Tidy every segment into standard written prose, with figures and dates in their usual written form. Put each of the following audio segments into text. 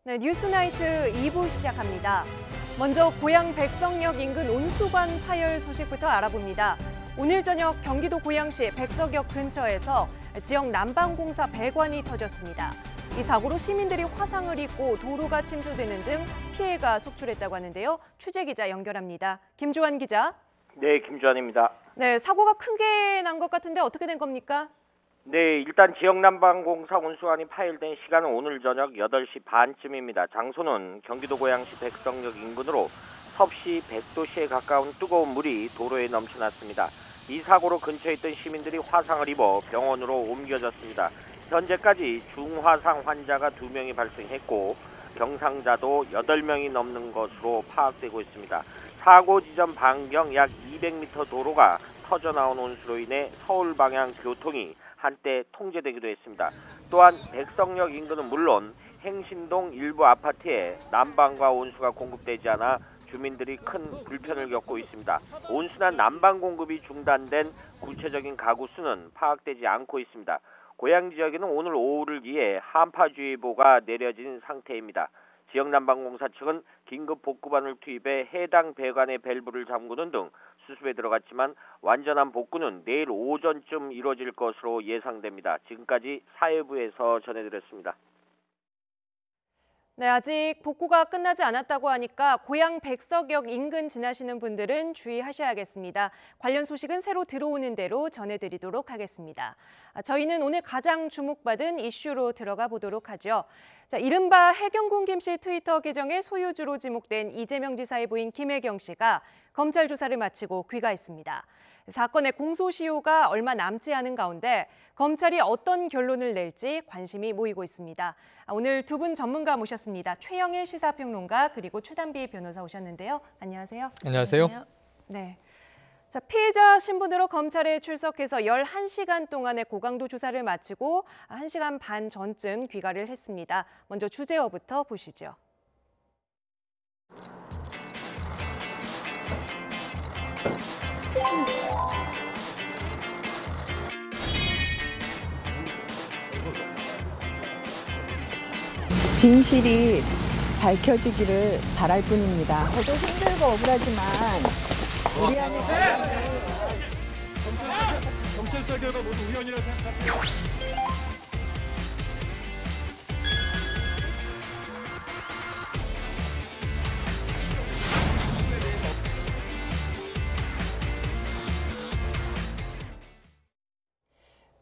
네, 뉴스나이트 2부 시작합니다. 먼저 고양 백석역 인근 온수관 파열 소식부터 알아봅니다. 오늘 저녁 경기도 고양시 백석역 근처에서 지역 난방공사 배관이 터졌습니다. 이 사고로 시민들이 화상을 입고 도로가 침수되는 등 피해가 속출했다고 하는데요. 취재기자 연결합니다. 김주환 기자. 네, 김주환입니다. 네, 사고가 크게 난 것 같은데 어떻게 된 겁니까? 네, 일단 지역난방공사 온수관이 파열된 시간은 오늘 저녁 8시 반쯤입니다. 장소는 경기도 고양시 백석역 인근으로 섭씨 100도씨에 가까운 뜨거운 물이 도로에 넘쳐났습니다. 이 사고로 근처에 있던 시민들이 화상을 입어 병원으로 옮겨졌습니다. 현재까지 중화상 환자가 2명이 발생했고 경상자도 8명이 넘는 것으로 파악되고 있습니다. 사고 지점 반경 약 200m 도로가 터져나온 온수로 인해 서울 방향 교통이 한때 통제되기도 했습니다. 또한 백석역 인근은 물론 행신동 일부 아파트에 난방과 온수가 공급되지 않아 주민들이 큰 불편을 겪고 있습니다. 온수나 난방 공급이 중단된 구체적인 가구 수는 파악되지 않고 있습니다. 고양 지역에는 오늘 오후를 위해 한파주의보가 내려진 상태입니다. 지역난방공사 측은 긴급 복구반을 투입해 해당 배관의 밸브를 잠그는 등 수습에 들어갔지만 완전한 복구는 내일 오전쯤 이루어질 것으로 예상됩니다. 지금까지 사회부에서 전해드렸습니다. 네, 아직 복구가 끝나지 않았다고 하니까 고양 백석역 인근 지나시는 분들은 주의하셔야겠습니다. 관련 소식은 새로 들어오는 대로 전해드리도록 하겠습니다. 저희는 오늘 가장 주목받은 이슈로 들어가 보도록 하죠. 자, 이른바 해경군 김씨 트위터 계정의 소유주로 지목된 이재명 지사의 부인 김혜경 씨가 검찰 조사를 마치고 귀가했습니다. 사건의 공소시효가 얼마 남지 않은 가운데 검찰이 어떤 결론을 낼지 관심이 모이고 있습니다. 오늘 두 분 전문가 모셨습니다. 최영일 시사평론가 그리고 최단비 변호사 오셨는데요. 안녕하세요. 안녕하세요. 네. 자, 피해자 신분으로 검찰에 출석해서 11시간 동안의 고강도 조사를 마치고 1시간 반 전쯤 귀가를 했습니다. 먼저 주제어부터 보시죠. 진실이 밝혀지기를 바랄 뿐입니다. 저도 힘들고 억울하지만 우리 안에 경찰 수사 결과 모두 우연이라고 생각하세요?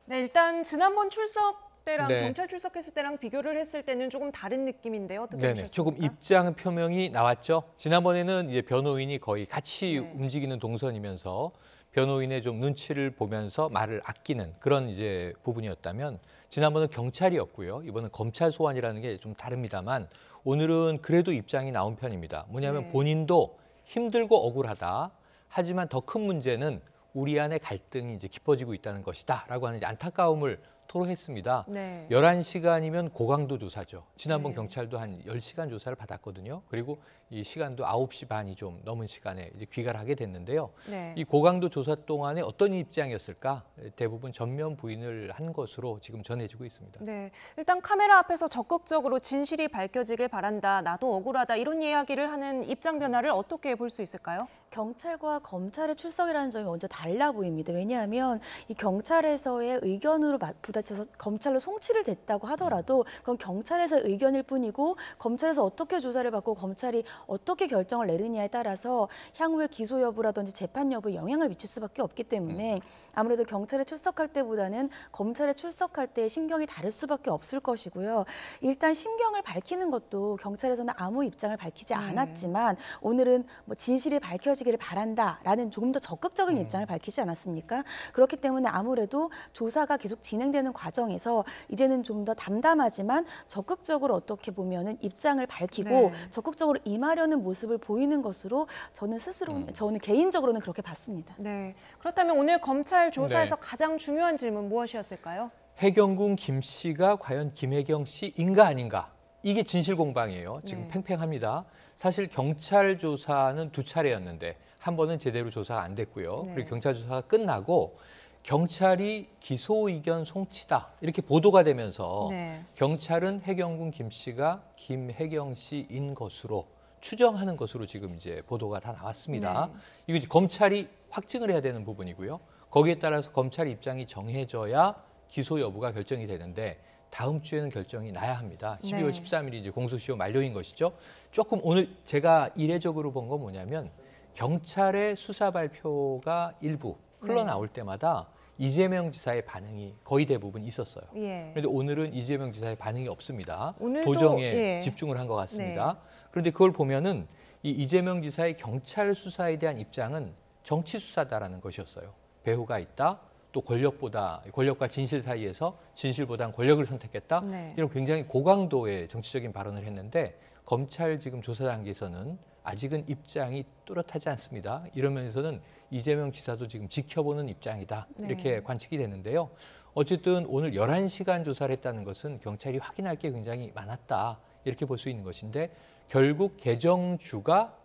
네, 일단 지난번 출석 때랑 네. 경찰 출석했을 때랑 비교를 했을 때는 조금 다른 느낌인데요. 어떻게 네네. 보셨습니까? 조금 입장 표명이 나왔죠. 지난번에는 이제 변호인이 거의 같이 네. 움직이는 동선이면서 변호인의 좀 눈치를 보면서 말을 아끼는 그런 이제 부분이었다면 지난번은 경찰이었고요. 이번은 검찰 소환이라는 게 좀 다릅니다만 오늘은 그래도 입장이 나온 편입니다. 뭐냐면 네. 본인도 힘들고 억울하다. 하지만 더 큰 문제는 우리 안의 갈등이 이제 깊어지고 있다는 것이다라고 하는 이제 안타까움을 토로했습니다. 네. 11시간이면 고강도 조사죠. 지난번 네. 경찰도 한 10시간 조사를 받았거든요. 그리고 이 시간도 9시 반이 좀 넘은 시간에 이제 귀가를 하게 됐는데요. 네. 이 고강도 조사 동안에 어떤 입장이었을까? 대부분 전면 부인을 한 것으로 지금 전해지고 있습니다. 네, 일단 카메라 앞에서 적극적으로 진실이 밝혀지길 바란다, 나도 억울하다 이런 이야기를 하는 입장 변화를 어떻게 볼 수 있을까요? 경찰과 검찰의 출석이라는 점이 먼저 달라 보입니다. 왜냐하면 이 경찰에서의 의견으로 부딪혀서 검찰로 송치를 됐다고 하더라도 그건 경찰에서의 의견일 뿐이고 검찰에서 어떻게 조사를 받고 검찰이 어떻게 결정을 내리냐에 따라서 향후의 기소 여부라든지 재판 여부에 영향을 미칠 수밖에 없기 때문에 아무래도 경찰에 출석할 때보다는 검찰에 출석할 때 심경이 다를 수밖에 없을 것이고요. 일단 심경을 밝히는 것도 경찰에서는 아무 입장을 밝히지 않았지만 오늘은 뭐 진실이 밝혀지기를 바란다라는 조금 더 적극적인 입장을 밝히지 않았습니까? 그렇기 때문에 아무래도 조사가 계속 진행되는 과정에서 이제는 좀 더 담담하지만 적극적으로 어떻게 보면은 입장을 밝히고 네. 적극적으로 임하려는 모습을 보이는 것으로 저는 개인적으로는 그렇게 봤습니다. 네, 그렇다면 오늘 검찰 조사에서 네. 가장 중요한 질문 무엇이었을까요? 해경군 김 씨가 과연 김혜경 씨인가 아닌가? 이게 진실 공방이에요. 지금 네. 팽팽합니다. 사실 경찰 조사는 2차례였는데 한 번은 제대로 조사가 안 됐고요. 네. 그리고 경찰 조사가 끝나고 경찰이 기소 의견 송치다 이렇게 보도가 되면서 네. 경찰은 해경군 김 씨가 김혜경 씨인 것으로 추정하는 것으로 지금 이제 보도가 다 나왔습니다. 네. 이거 이제 검찰이 확증을 해야 되는 부분이고요. 거기에 따라서 검찰 입장이 정해져야 기소 여부가 결정이 되는데 다음 주에는 결정이 나야 합니다. 12월 네. 13일이 이제 공소시효 만료인 것이죠. 조금 오늘 제가 이례적으로 본 건 뭐냐면 경찰의 수사 발표가 일부 흘러나올 때마다 이재명 지사의 반응이 거의 대부분 있었어요. 예. 그런데 오늘은 이재명 지사의 반응이 없습니다. 오늘도, 도정에 예. 집중을 한 것 같습니다. 그런데 그걸 보면은 이 이재명 지사의 경찰 수사에 대한 입장은 정치 수사다라는 것이었어요. 배후가 있다. 또 권력과 진실 사이에서 진실보다는 권력을 선택했다. 네. 이런 굉장히 고강도의 정치적인 발언을 했는데 검찰 지금 조사 단계에서는 아직은 입장이 뚜렷하지 않습니다. 이런 면에서는 이재명 지사도 지금 지켜보는 입장이다. 이렇게 네. 관측이 되는데요. 어쨌든 오늘 11시간 조사를 했다는 것은 경찰이 확인할 게 굉장히 많았다. 이렇게 볼 수 있는 것인데 결국 개정주가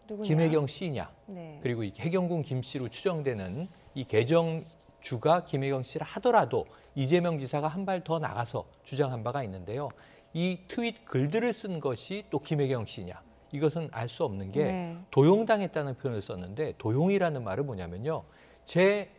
누구냐? 김혜경 씨냐. 네. 그리고 이 해경군 김 씨로 추정되는 이 개정주가 김혜경 씨라 하더라도 이재명 지사가 한 발 더 나가서 주장한 바가 있는데요. 이 트윗 글들을 쓴 것이 또 김혜경 씨냐. 이것은 알 수 없는 게 네. 도용당했다는 표현을 썼는데 도용이라는 말은 뭐냐면요. 제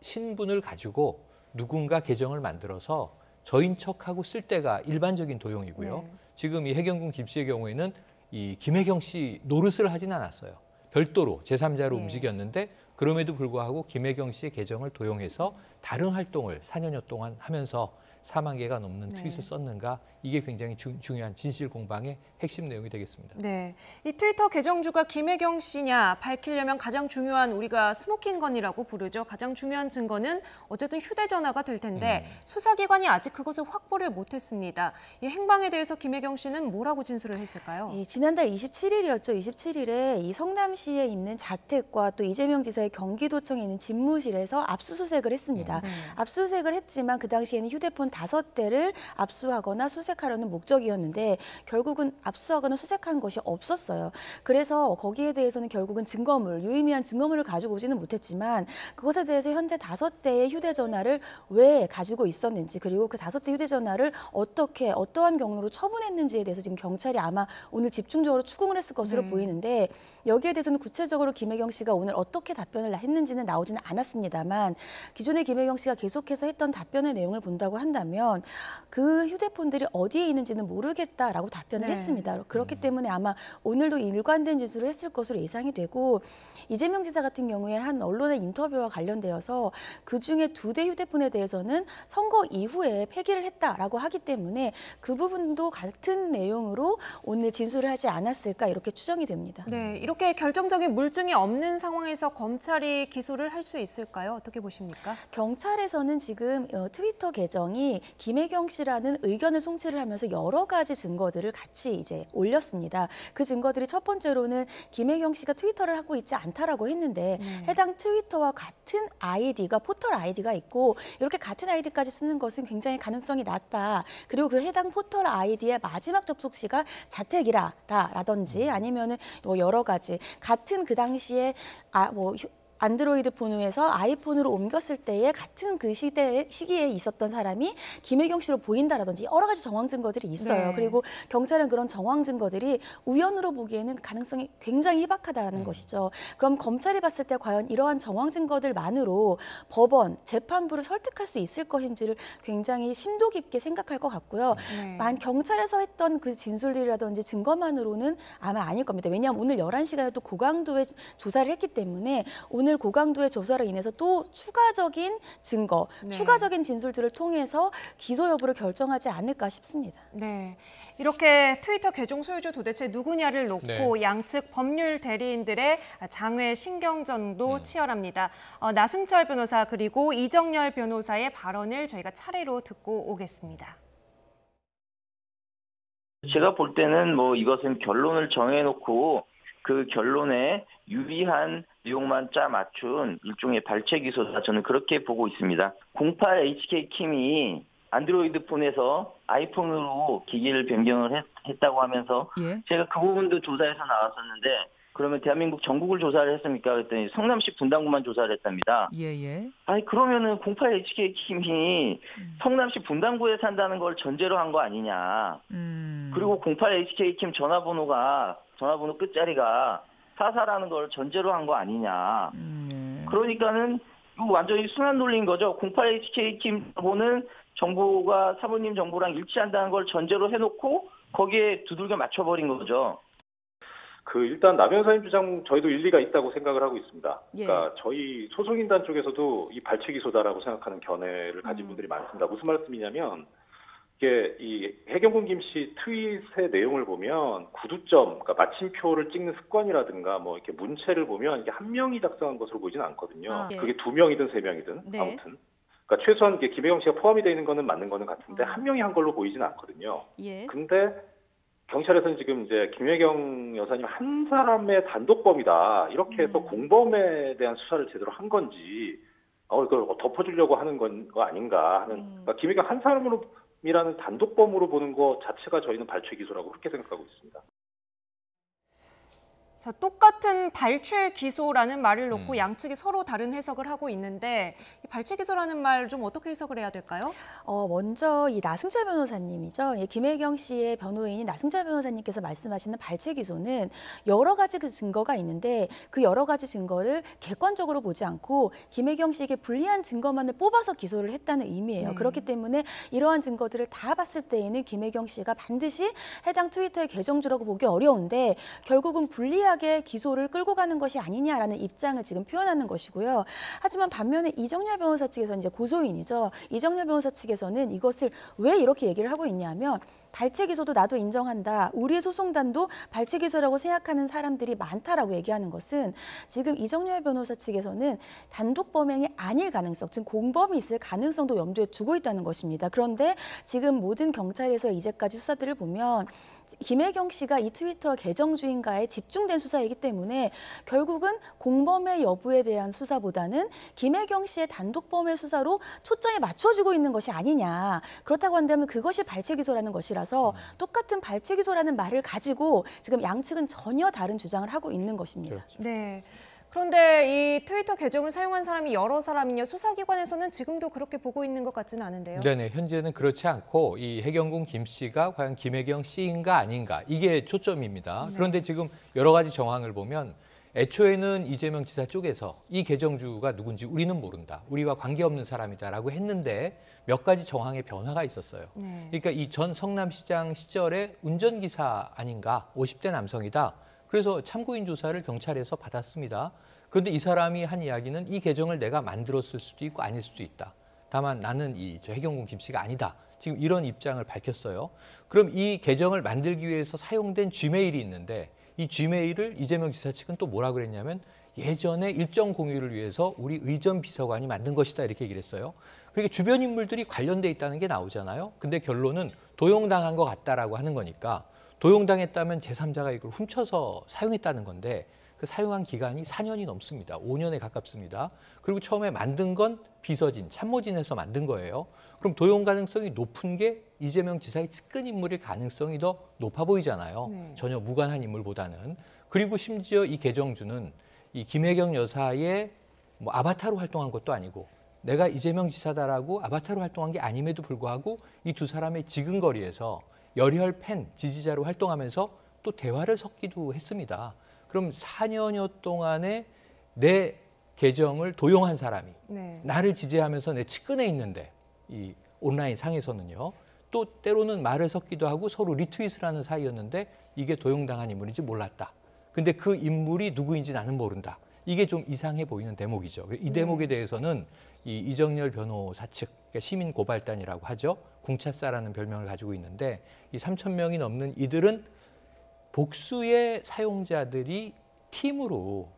신분을 가지고 누군가 계정을 만들어서 저인 척하고 쓸 때가 일반적인 도용이고요. 네. 지금 이 해경군 김 씨의 경우에는 이 김혜경 씨 노릇을 하진 않았어요. 별도로 제3자로 네. 움직였는데 그럼에도 불구하고 김혜경 씨의 계정을 도용해서 다른 활동을 4년여 동안 하면서 4만 개가 넘는 네. 트윗을 썼는가 이게 굉장히 중요한 진실 공방의 핵심 내용이 되겠습니다. 네, 이 트위터 계정주가 김혜경 씨냐 밝히려면 가장 중요한 우리가 스모킹 건이라고 부르죠. 가장 중요한 증거는 어쨌든 휴대전화가 될 텐데 수사기관이 아직 그것을 확보를 못했습니다. 이 행방에 대해서 김혜경 씨는 뭐라고 진술을 했을까요? 지난달 27일이었죠. 27일에 이 성남시에 있는 자택과 또 이재명 지사의 경기도청에 있는 집무실에서 압수수색을 했습니다. 압수수색을 했지만 그 당시에는 휴대폰 5대를 압수하거나 수색하려는 목적이었는데 결국은 압수하거나 수색한 것이 없었어요. 그래서 거기에 대해서는 결국은 증거물, 유의미한 증거물을 가지고 오지는 못했지만 그것에 대해서 현재 5대의 휴대전화를 왜 가지고 있었는지 그리고 그 5대 휴대전화를 어떻게 어떠한 경로로 처분했는지에 대해서 지금 경찰이 아마 오늘 집중적으로 추궁을 했을 것으로 보이는데 여기에 대해서는 구체적으로 김혜경 씨가 오늘 어떻게 답변을 했는지는 나오지는 않았습니다만 기존에 김혜경 씨가 계속해서 했던 답변의 내용을 본다고 한다면 그 휴대폰들이 어디에 있는지는 모르겠다라고 답변을 했습니다. 그렇기 때문에 아마 오늘도 일관된 진술을 했을 것으로 예상이 되고 이재명 지사 같은 경우에 한 언론의 인터뷰와 관련되어서 그중에 2대 휴대폰에 대해서는 선거 이후에 폐기를 했다라고 하기 때문에 그 부분도 같은 내용으로 오늘 진술을 하지 않았을까 이렇게 추정이 됩니다. 네, 이렇게 결정적인 물증이 없는 상황에서 검찰이 기소를 할 수 있을까요? 어떻게 보십니까? 경찰에서는 지금 트위터 계정이 김혜경 씨라는 의견을 송치를 하면서 여러 가지 증거들을 같이 이제 올렸습니다. 그 증거들이 첫 번째로는 김혜경 씨가 트위터를 하고 있지 않다라고 했는데 해당 트위터와 같은 아이디가 포털 아이디가 있고 이렇게 같은 아이디까지 쓰는 것은 굉장히 가능성이 낮다. 그리고 그 해당 포털 아이디의 마지막 접속 시가 자택이라든지 아니면은 뭐 여러 가지 같은 그 당시에 안드로이드 폰에서 아이폰으로 옮겼을 때에 같은 그 시기에 있었던 사람이 김혜경 씨로 보인다라든지 여러 가지 정황 증거들이 있어요. 네. 그리고 경찰은 그런 정황 증거들이 우연으로 보기에는 가능성이 굉장히 희박하다는 것이죠. 그럼 검찰이 봤을 때 과연 이러한 정황 증거들만으로 법원, 재판부를 설득할 수 있을 것인지를 굉장히 심도 깊게 생각할 것 같고요. 경찰에서 했던 그 진술들이라든지 증거만으로는 아마 아닐 겁니다. 왜냐하면 오늘 11시간에 또 고강도의 조사를 했기 때문에 오늘 고강도의 조사로 인해서 또 추가적인 증거, 추가적인 진술들을 통해서 기소 여부를 결정하지 않을까 싶습니다. 네, 이렇게 트위터 계정 소유주 도대체 누구냐를 놓고 양측 법률 대리인들의 장외 신경전도 치열합니다. 나승철 변호사 그리고 이정열 변호사의 발언을 저희가 차례로 듣고 오겠습니다. 제가 볼 때는 이것은 결론을 정해놓고 그 결론에 유리한 내용만 짜 맞춘 일종의 발췌 기소다. 저는 그렇게 보고 있습니다. 08 HK킴이 안드로이드 폰에서 아이폰으로 기기를 변경을 했다고 하면서 제가 그 부분도 조사에서 나왔었는데 그러면 대한민국 전국을 조사를 했습니까? 그랬더니 성남시 분당구만 조사를 했답니다. 예. 아니 그러면은 08HK팀이 성남시 분당구에 산다는 걸 전제로 한 거 아니냐. 그리고 08HK팀 전화번호 끝자리가 44라는 걸 전제로 한 거 아니냐. 그러니까는 이거 완전히 순환 돌린 거죠. 08HK팀 정보는 정보가 사모님 정보랑 일치한다는 걸 전제로 해놓고 거기에 두들겨 맞춰버린 거죠. 일단 나 변호사님 주장 저희도 일리가 있다고 생각을 하고 있습니다. 예. 그러니까 저희 소송인단 쪽에서도 이 발췌 기소다라고 생각하는 견해를 가진 분들이 많습니다. 무슨 말씀이냐면 이게 이 해경군 김 씨 트윗의 내용을 보면 구두점, 그러니까 마침표를 찍는 습관이라든가 뭐 이렇게 문체를 보면 이게 한 명이 작성한 것으로 보이지는 않거든요. 예. 그게 2명이든 3명이든 네. 아무튼. 그러니까 최소한 이게 김혜경 씨가 포함이 되어 있는 거는 맞는 거는 같은데 한 명이 한 걸로 보이지는 않거든요. 예. 근데 경찰에서는 지금 이제 김혜경 여사님 한 사람의 단독범이다 이렇게 해서 공범에 대한 수사를 제대로 한 건지 이걸 덮어주려고 하는 거 아닌가 하는 그러니까 김혜경 한 사람이라는 단독범으로 보는 것 자체가 저희는 발췌 기소라고 그렇게 생각하고 있습니다. 자, 똑같은 발췌 기소라는 말을 놓고 양측이 서로 다른 해석을 하고 있는데 이 발췌 기소라는 말 좀 어떻게 해석을 해야 될까요? 먼저 이 나승철 변호사님이죠. 김혜경 씨의 변호인인 나승철 변호사님께서 말씀하시는 발췌 기소는 여러 가지 그 증거가 있는데 그 여러 가지 증거를 객관적으로 보지 않고 김혜경 씨에게 불리한 증거만을 뽑아서 기소를 했다는 의미예요. 그렇기 때문에 이러한 증거들을 다 봤을 때에는 김혜경 씨가 반드시 해당 트위터의 계정주라고 보기 어려운데 결국은 불리하게 기소를 끌고 가는 것이 아니냐라는 입장을 지금 표현하는 것이고요. 하지만 반면에 이정열 변호사 측에서는 이제 고소인이죠. 이정열 변호사 측에서는 이것을 왜 이렇게 얘기를 하고 있냐면 발췌 기소도 나도 인정한다. 우리의 소송단도 발췌 기소라고 생각하는 사람들이 많다라고 얘기하는 것은 지금 이정열 변호사 측에서는 단독 범행이 아닐 가능성, 즉 공범이 있을 가능성도 염두에 두고 있다는 것입니다. 그런데 지금 모든 경찰에서 이제까지 수사들을 보면 김혜경 씨가 이 트위터 계정주인과의 집중된 수사이기 때문에 결국은 공범의 여부에 대한 수사보다는 김혜경 씨의 단독범의 수사로 초점이 맞춰지고 있는 것이 아니냐. 그렇다고 한다면 그것이 발췌 기소라는 것이라서 똑같은 발췌 기소라는 말을 가지고 지금 양측은 전혀 다른 주장을 하고 있는 것입니다. 그렇죠. 네. 그런데 이 트위터 계정을 사용한 사람이 여러 사람이냐 수사기관에서는 지금도 그렇게 보고 있는 것 같지는 않은데요. 네네, 현재는 그렇지 않고 이 해경군 김 씨가 과연 김혜경 씨인가 아닌가 이게 초점입니다. 그런데 지금 여러 가지 정황을 보면 애초에는 이재명 지사 쪽에서 이 계정주가 누군지 우리는 모른다. 우리와 관계없는 사람이다라고 했는데 몇 가지 정황의 변화가 있었어요. 네. 그러니까 이 전 성남시장 시절에 운전기사 아닌가 50대 남성이다. 그래서 참고인 조사를 경찰에서 받았습니다. 그런데 이 사람이 한 이야기는 이 계정을 내가 만들었을 수도 있고 아닐 수도 있다. 다만 나는 저 해경군 김 씨가 아니다. 지금 이런 입장을 밝혔어요. 그럼 이 계정을 만들기 위해서 사용된 G메일이 있는데 이 G메일을 이재명 지사 측은 또 뭐라 그랬냐면 예전에 일정 공유를 위해서 우리 의전 비서관이 만든 것이다 이렇게 얘기를 했어요. 그러니까 주변 인물들이 관련돼 있다는 게 나오잖아요. 근데 결론은 도용당한 것 같다라고 하는 거니까 도용당했다면 제3자가 이걸 훔쳐서 사용했다는 건데 그 사용한 기간이 4년이 넘습니다. 5년에 가깝습니다. 그리고 처음에 만든 건 비서진, 참모진에서 만든 거예요. 그럼 도용 가능성이 높은 게 이재명 지사의 측근 인물일 가능성이 더 높아 보이잖아요. 네. 전혀 무관한 인물보다는. 그리고 심지어 이 계정주는 이 김혜경 여사의 뭐 아바타로 활동한 것도 아니고 내가 이재명 지사다라고 아바타로 활동한 게 아님에도 불구하고 이 두 사람의 지근거리에서 열혈 팬 지지자로 활동하면서 또 대화를 섞기도 했습니다. 그럼 4년여 동안에 내 계정을 도용한 사람이 네. 나를 지지하면서 내 측근에 있는데 이 온라인 상에서는요. 또 때로는 말을 섞기도 하고 서로 리트윗을 하는 사이였는데 이게 도용당한 인물인지 몰랐다. 근데 그 인물이 누구인지 나는 모른다. 이게 좀 이상해 보이는 대목이죠. 이 대목에 대해서는 이 이정열 변호사 측, 그러니까 시민고발단이라고 하죠. 궁차싸라는 별명을 가지고 있는데 이 3,000명이 넘는 이들은 복수의 사용자들이 팀으로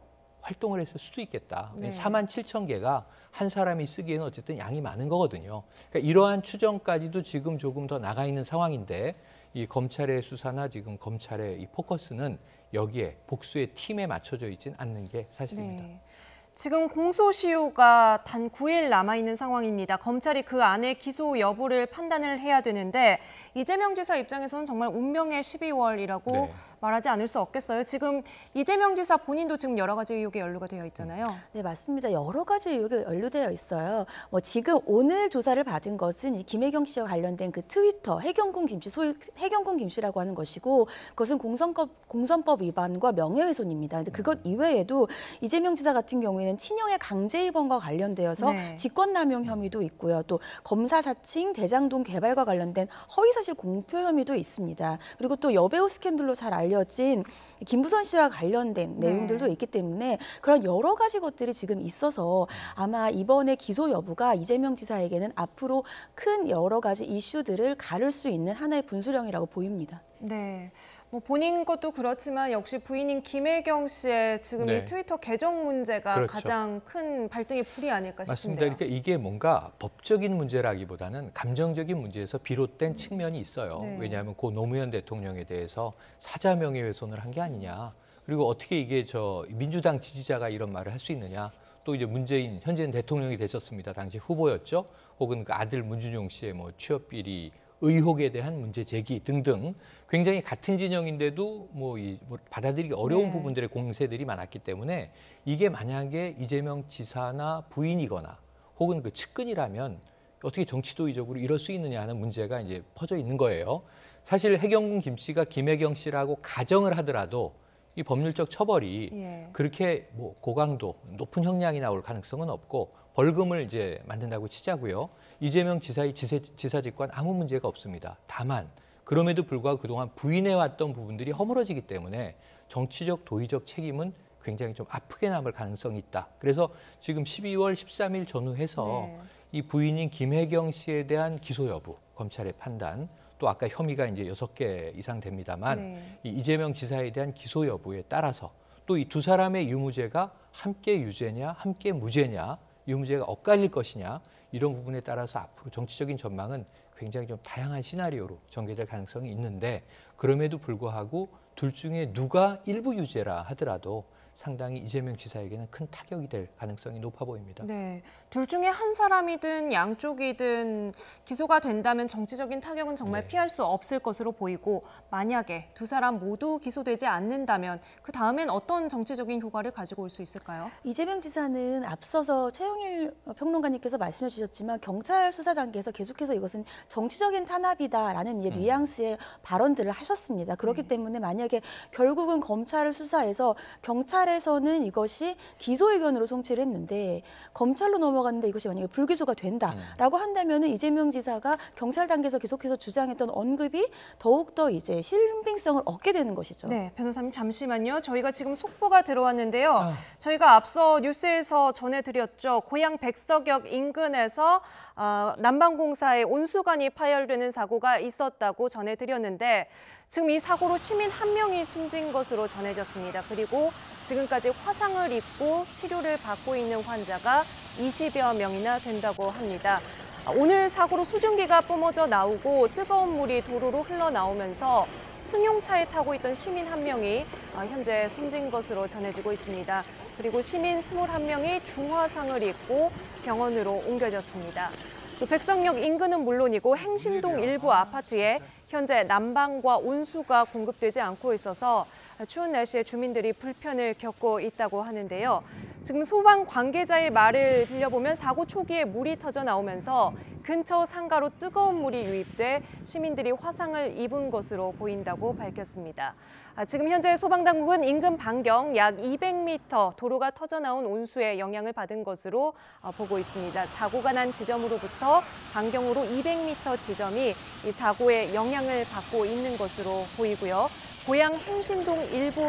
활동을 했을 수도 있겠다. 네. 47,000개가 한 사람이 쓰기에는 어쨌든 양이 많은 거거든요. 그러니까 이러한 추정까지도 지금 조금 더 나가 있는 상황인데 이 검찰의 수사나 지금 검찰의 이 포커스는 여기에 복수의 팀에 맞춰져 있진 않는 게 사실입니다. 네. 지금 공소시효가 단 9일 남아있는 상황입니다. 검찰이 그 안에 기소 여부를 판단을 해야 되는데 이재명 지사 입장에서는 정말 운명의 12월이라고 네. 말하지 않을 수 없겠어요. 지금 이재명 지사 본인도 지금 여러 가지 의혹에 연루가 되어 있잖아요. 네, 맞습니다. 여러 가지 의혹이 연루되어 있어요. 지금 오늘 조사를 받은 것은 이 김혜경 씨와 관련된 그 트위터 해경군 김씨, 소위 해경군 김씨라고 하는 것이고, 그것은 공선법 위반과 명예훼손입니다. 근데 그것 이외에도 이재명 지사 같은 경우에는 친형의 강제 입원과 관련되어서 네. 직권남용 혐의도 있고요. 또 검사 사칭, 대장동 개발과 관련된 허위사실 공표 혐의도 있습니다. 그리고 또 여배우 스캔들로 잘 알려진 김부선 씨와 관련된 내용들도 있기 때문에 그런 여러 가지 것들이 지금 있어서 아마 이번에 기소 여부가 이재명 지사에게는 앞으로 큰 여러 가지 이슈들을 가를 수 있는 하나의 분수령이라고 보입니다. 네. 뭐 본인 것도 그렇지만 역시 부인인 김혜경 씨의 지금 네. 이 트위터 계정 문제가 그렇죠. 가장 큰 발등의 불이 아닐까 맞습니다. 싶은데요. 그러니까 이게 뭔가 법적인 문제라기보다는 감정적인 문제에서 비롯된 측면이 있어요. 네. 왜냐하면 고 노무현 대통령에 대해서 사자 명예훼손을 한 게 아니냐. 그리고 어떻게 이게 민주당 지지자가 이런 말을 할 수 있느냐. 또 이제 문재인 현재는 대통령이 되셨습니다. 당시 후보였죠. 혹은 그 아들 문준용 씨의 취업 비리 의혹에 대한 문제 제기 등등 굉장히 같은 진영인데도 받아들이기 어려운 네. 부분들의 공세들이 많았기 때문에 이게 만약에 이재명 지사나 부인이거나 혹은 그 측근이라면 어떻게 정치도의적으로 이럴 수 있느냐 하는 문제가 이제 퍼져 있는 거예요. 사실 해경군 김 씨가 김혜경 씨라고 가정을 하더라도 이 법률적 처벌이 그렇게 고강도 높은 형량이 나올 가능성은 없고 벌금을 이제 만든다고 치자고요. 이재명 지사의 지사직관 아무 문제가 없습니다. 다만 그럼에도 불구하고 그동안 부인해왔던 부분들이 허물어지기 때문에 정치적 도의적 책임은 굉장히 좀 아프게 남을 가능성이 있다. 그래서 지금 12월 13일 전후해서 이 부인인 김혜경 씨에 대한 기소 여부, 검찰의 판단, 또 아까 혐의가 이제 6개 이상 됩니다만 이 이재명 지사에 대한 기소 여부에 따라서 또 이 두 사람의 유무죄가 함께 유죄냐, 함께 무죄냐, 유무죄가 엇갈릴 것이냐 이런 부분에 따라서 앞으로 정치적인 전망은 굉장히 좀 다양한 시나리오로 전개될 가능성이 있는데 그럼에도 불구하고 둘 중에 누가 일부 유죄라 하더라도 상당히 이재명 지사에게는 큰 타격이 될 가능성이 높아 보입니다. 네, 둘 중에 한 사람이든 양쪽이든 기소가 된다면 정치적인 타격은 정말 피할 수 없을 것으로 보이고 만약에 두 사람 모두 기소되지 않는다면 그 다음엔 어떤 정치적인 효과를 가지고 올 수 있을까요? 이재명 지사는 앞서서 최영일 평론가님께서 말씀해 주셨지만 경찰 수사 단계에서 계속해서 이것은 정치적인 탄압이다라는 이제 뉘앙스의 발언들을 하셨습니다. 그렇기 때문에 만약에 결국은 검찰을 수사해서 경찰에서는 이것이 기소 의견으로 송치를 했는데 검찰로 넘어갔는데 이것이 만약에 불기소가 된다라고 한다면은 이재명 지사가 경찰 단계에서 계속해서 주장했던 언급이 더욱더 이제 신빙성을 얻게 되는 것이죠. 네, 변호사님 잠시만요. 저희가 지금 속보가 들어왔는데요. 저희가 앞서 뉴스에서 전해드렸죠. 고양 백석역 인근에서 난방공사의 온수관이 파열되는 사고가 있었다고 전해드렸는데 지금 이 사고로 시민 한 명이 숨진 것으로 전해졌습니다. 그리고 지금까지 화상을 입고 치료를 받고 있는 환자가 20여 명이나 된다고 합니다. 오늘 사고로 수증기가 뿜어져 나오고 뜨거운 물이 도로로 흘러나오면서 승용차에 타고 있던 시민 한 명이 현재 숨진 것으로 전해지고 있습니다. 그리고 시민 21명이 중화상을 입고 병원으로 옮겨졌습니다. 또 백석역 인근은 물론이고 행신동 일부 아파트에 현재 난방과 온수가 공급되지 않고 있어서 추운 날씨에 주민들이 불편을 겪고 있다고 하는데요. 지금 소방 관계자의 말을 빌려보면 사고 초기에 물이 터져 나오면서 근처 상가로 뜨거운 물이 유입돼 시민들이 화상을 입은 것으로 보인다고 밝혔습니다. 지금 현재 소방당국은 인근 반경 약 200m 도로가 터져 나온 온수에 영향을 받은 것으로 보고 있습니다. 사고가 난 지점으로부터 반경으로 200m 지점이 이 사고에 영향을 받고 있는 것으로 보이고요. 고양 행신동 일부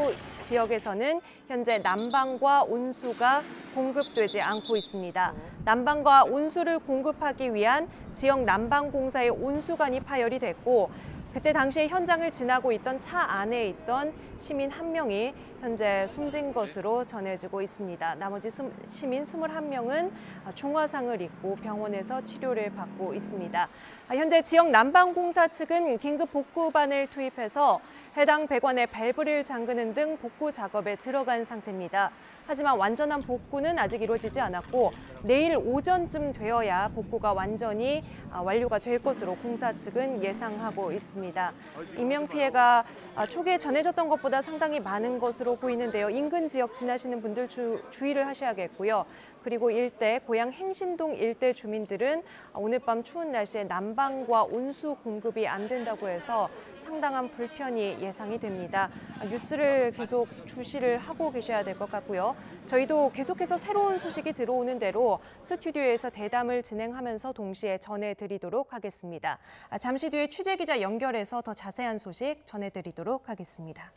지역에서는 현재 난방과 온수가 공급되지 않고 있습니다. 난방과 온수를 공급하기 위한 지역 난방공사의 온수관이 파열이 됐고 그때 당시에 현장을 지나고 있던 차 안에 있던 시민 한 명이 현재 숨진 것으로 전해지고 있습니다. 나머지 시민 21명은 중화상을 입고 병원에서 치료를 받고 있습니다. 현재 지역 난방공사 측은 긴급 복구반을 투입해서 해당 배관의 밸브를 잠그는 등 복구 작업에 들어간 상태입니다. 하지만 완전한 복구는 아직 이루어지지 않았고 내일 오전쯤 되어야 복구가 완전히 완료가 될 것으로 공사 측은 예상하고 있습니다. 인명피해가 초기에 전해졌던 것보다 상당히 많은 것으로 보이는데요. 인근 지역 지나시는 분들 주의를 하셔야겠고요. 그리고 일대 고양 행신동 일대 주민들은 오늘 밤 추운 날씨에 난방과 온수 공급이 안 된다고 해서 상당한 불편이 예상이 됩니다. 뉴스를 계속 주시를 하고 계셔야 될 것 같고요. 저희도 계속해서 새로운 소식이 들어오는 대로 스튜디오에서 대담을 진행하면서 동시에 전해드리도록 하겠습니다. 잠시 뒤에 취재기자 연결해서 더 자세한 소식 전해드리도록 하겠습니다.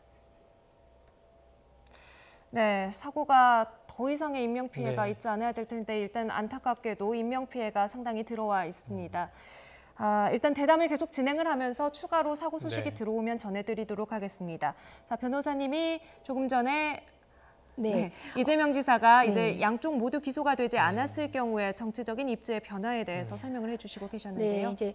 네, 사고가 더 이상의 인명피해가 있지 않아야 될 텐데 일단 안타깝게도 인명피해가 상당히 들어와 있습니다. 일단 대담을 계속 진행을 하면서 추가로 사고 소식이 들어오면 전해드리도록 하겠습니다. 자, 변호사님이 조금 전에 이재명 지사가 이제 양쪽 모두 기소가 되지 않았을 경우에 정치적인 입지의 변화에 대해서 설명을 해주시고 계셨는데요. 네, 이제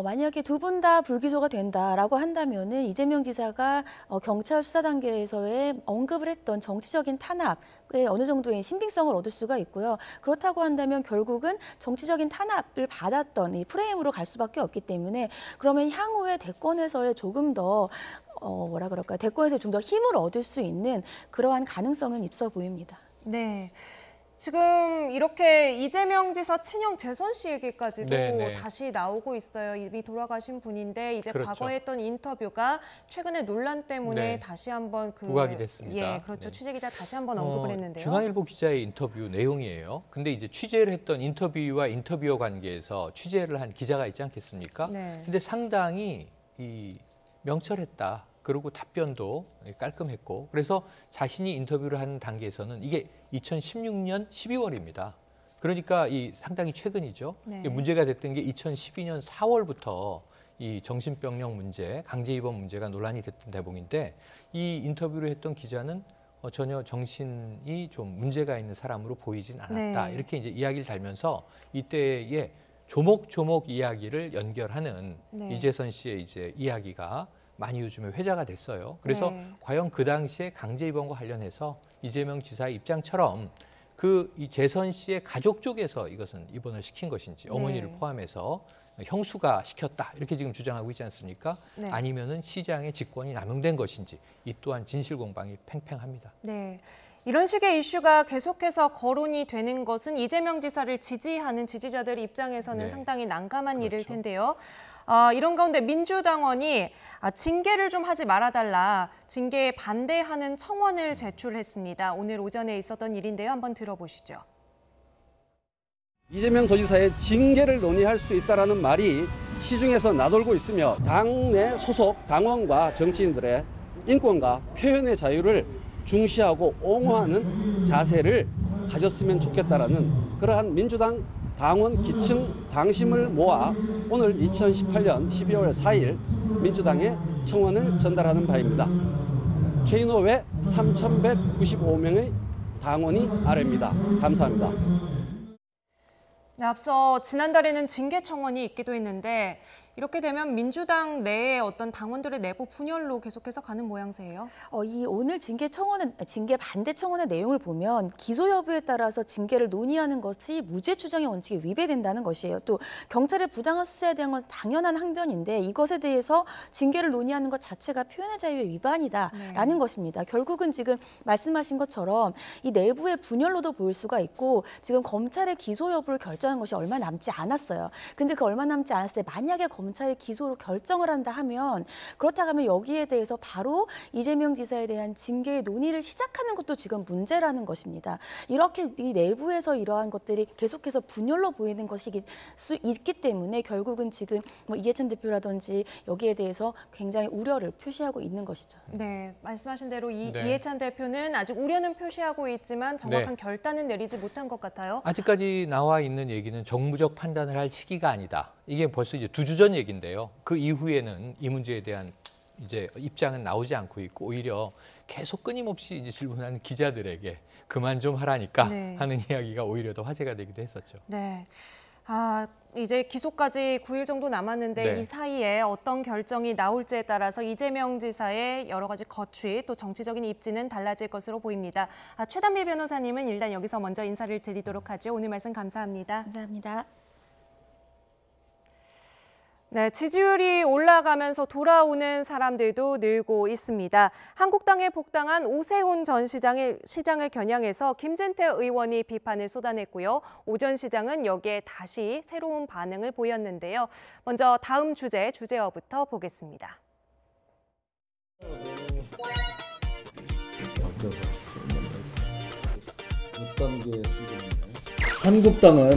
만약에 두 분 다 불기소가 된다라고 한다면은 이재명 지사가 경찰 수사 단계에서의 언급을 했던 정치적인 탄압에 어느 정도의 신빙성을 얻을 수가 있고요. 그렇다고 한다면 결국은 정치적인 탄압을 받았던 이 프레임으로 갈 수밖에 없기 때문에 그러면 향후에 대권에서의 조금 더 대권에서 좀 더 힘을 얻을 수 있는 그러한 가능성은 있어 보입니다. 네. 지금 이렇게 이재명 지사 친형 재선 씨 얘기까지도 다시 나오고 있어요. 이미 돌아가신 분인데 이제 과거에 했던 인터뷰가 최근에 논란 때문에 다시 한번 부각이 됐습니다. 예, 그렇죠. 취재기자 다시 한번 언급을 했는데요. 중앙일보 기자의 인터뷰 내용이에요. 근데 이제 취재를 했던 인터뷰와 인터뷰어 관계에서 취재를 한 기자가 있지 않겠습니까? 근데 상당히 명철했다. 그리고 답변도 깔끔했고 그래서 자신이 인터뷰를 한 단계에서는 이게 2016년 12월입니다. 그러니까 상당히 최근이죠. 문제가 됐던 게 2012년 4월부터 이 정신병력 문제, 강제 입원 문제가 논란이 됐던 대목인데 이 인터뷰를 했던 기자는 전혀 정신이 좀 문제가 있는 사람으로 보이진 않았다. 이렇게 이제 이야기를 달면서 이때의 조목조목 이야기를 연결하는 이재선 씨의 이제 이야기가 많이 요즘에 회자가 됐어요. 그래서 과연 그 당시에 강제 입원과 관련해서 이재명 지사의 입장처럼 이 재선 씨의 가족 쪽에서 이것은 입원을 시킨 것인지 어머니를 포함해서 형수가 시켰다 이렇게 지금 주장하고 있지 않습니까? 아니면은 시장의 직권이 남용된 것인지 이 또한 진실 공방이 팽팽합니다. 네. 이런 식의 이슈가 계속해서 거론이 되는 것은 이재명 지사를 지지하는 지지자들 입장에서는 상당히 난감한 일일 텐데요. 이런 가운데 민주당원이 징계를 좀 하지 말아달라, 징계에 반대하는 청원을 제출했습니다. 오늘 오전에 있었던 일인데요. 한번 들어보시죠. 이재명 도지사의 징계를 논의할 수 있다는 말이 시중에서 나돌고 있으며 당내 소속 당원과 정치인들의 인권과 표현의 자유를 중시하고 옹호하는 자세를 가졌으면 좋겠다라는 그러한 민주당 당원 기층 당심을 모아 오늘 2018년 12월 4일 민주당에 청원을 전달하는 바입니다. 최인호 외 3,195명의 당원이 아래입니다. 감사합니다. 네, 앞서 지난달에는 징계 청원이 있기도 했는데 이렇게 되면 민주당 내의 어떤 당원들의 내부 분열로 계속해서 가는 모양새예요. 이 오늘 징계 반대 청원의 내용을 보면 기소 여부에 따라서 징계를 논의하는 것이 무죄 추정의 원칙에 위배된다는 것이에요. 또 경찰의 부당한 수사에 대한 건 당연한 항변인데 이것에 대해서 징계를 논의하는 것 자체가 표현의 자유의 위반이다라는 것입니다. 결국은 지금 말씀하신 것처럼 이 내부의 분열로도 보일 수가 있고 지금 검찰의 기소 여부를 결정한 것이 얼마 남지 않았어요. 근데 그 얼마 남지 않았을 때 만약에 검찰의 기소로 결정을 한다 하면 그렇다고 하면 여기에 대해서 바로 이재명 지사에 대한 징계의 논의를 시작하는 것도 지금 문제라는 것입니다. 이렇게 이 내부에서 이러한 것들이 계속해서 분열로 보이는 것이 있기 때문에 결국은 지금 이해찬 대표라든지 여기에 대해서 굉장히 우려를 표시하고 있는 것이죠. 네, 말씀하신 대로 이해찬 대표는 아직 우려는 표시하고 있지만 정확한 결단은 내리지 못한 것 같아요. 아직까지 나와 있는 얘기는 정무적 판단을 할 시기가 아니다. 이게 벌써 이제 2주 전 얘기인데요. 그 이후에는 이 문제에 대한 이제 입장은 나오지 않고 있고 오히려 계속 끊임없이 이제 질문하는 기자들에게 그만 좀 하라니까 하는 이야기가 오히려 더 화제가 되기도 했었죠. 네. 이제 기소까지 9일 정도 남았는데 네. 이 사이에 어떤 결정이 나올지에 따라서 이재명 지사의 여러 가지 거취 또 정치적인 입지는 달라질 것으로 보입니다. 최단비 변호사님은 일단 여기서 먼저 인사를 드리도록 하죠. 오늘 말씀 감사합니다. 감사합니다. 네, 지지율이 올라가면서 돌아오는 사람들도 늘고 있습니다. 한국당에 복당한 오세훈 전 시장을 겨냥해서 김진태 의원이 비판을 쏟아냈고요. 오 전 시장은 여기에 다시 새로운 반응을 보였는데요. 먼저 다음 주제어부터 보겠습니다. 한국당은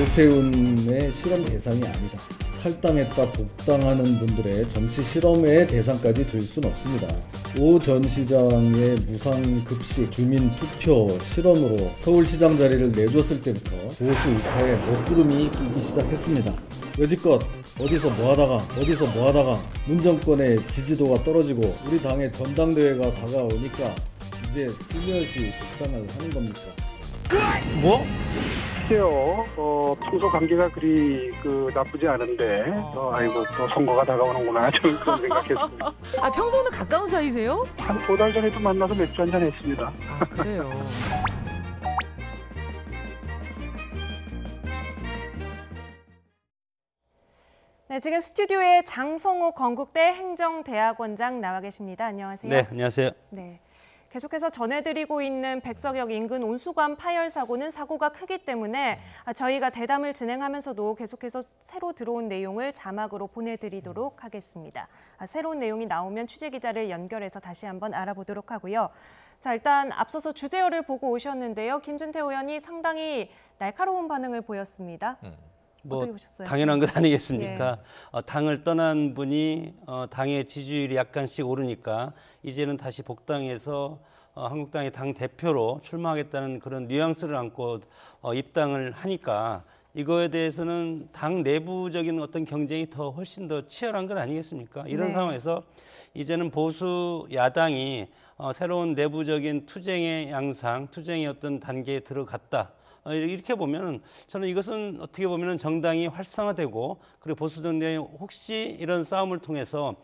오세훈의 실험 대상이 아니다. 탈당했다 복당하는 분들의 정치 실험의 대상까지 될 수는 없습니다. 오 전 시장의 무상급식 주민투표 실험으로 서울시장 자리를 내줬을 때부터 보수 우파의 먹구름이 끼기 시작했습니다. 여지껏 어디서 뭐하다가 문정권의 지지도가 떨어지고 우리 당의 전당대회가 다가오니까 이제 슬며시 복당을 하는 겁니까? 뭐? 글쎄요, 평소 관계가 그리 나쁘지 않은데, 아이고, 또 선거가 다가오는구나, 저는 그런 생각했습니다. 평소는 가까운 사이세요? 한 5달 전에도 만나서 맥주 한잔 했습니다. 그래요. 네, 지금 스튜디오에 장성호 건국대 행정대학원장 나와 계십니다. 안녕하세요. 네, 안녕하세요. 네. 계속해서 전해드리고 있는 백석역 인근 온수관 파열 사고는 사고가 크기 때문에 저희가 대담을 진행하면서도 계속해서 새로 들어온 내용을 자막으로 보내드리도록 하겠습니다. 새로운 내용이 나오면 취재기자를 연결해서 다시 한번 알아보도록 하고요. 자, 일단 앞서서 주제어를 보고 오셨는데요. 김진태 의원이 상당히 날카로운 반응을 보였습니다. 어떻게 보셨어요? 당연한 것 아니겠습니까? 예. 당을 떠난 분이 당의 지지율이 약간씩 오르니까 이제는 다시 복당해서 한국당의 당 대표로 출마하겠다는 그런 뉘앙스를 안고 입당을 하니까 이거에 대해서는 당 내부적인 어떤 경쟁이 더 훨씬 더 치열한 것 아니겠습니까? 이런 상황에서 이제는 보수 야당이 새로운 내부적인 투쟁의 양상, 투쟁의 어떤 단계에 들어갔다. 이렇게 보면 저는 이것은 어떻게 보면 정당이 활성화되고 그리고 보수 정당이 혹시 이런 싸움을 통해서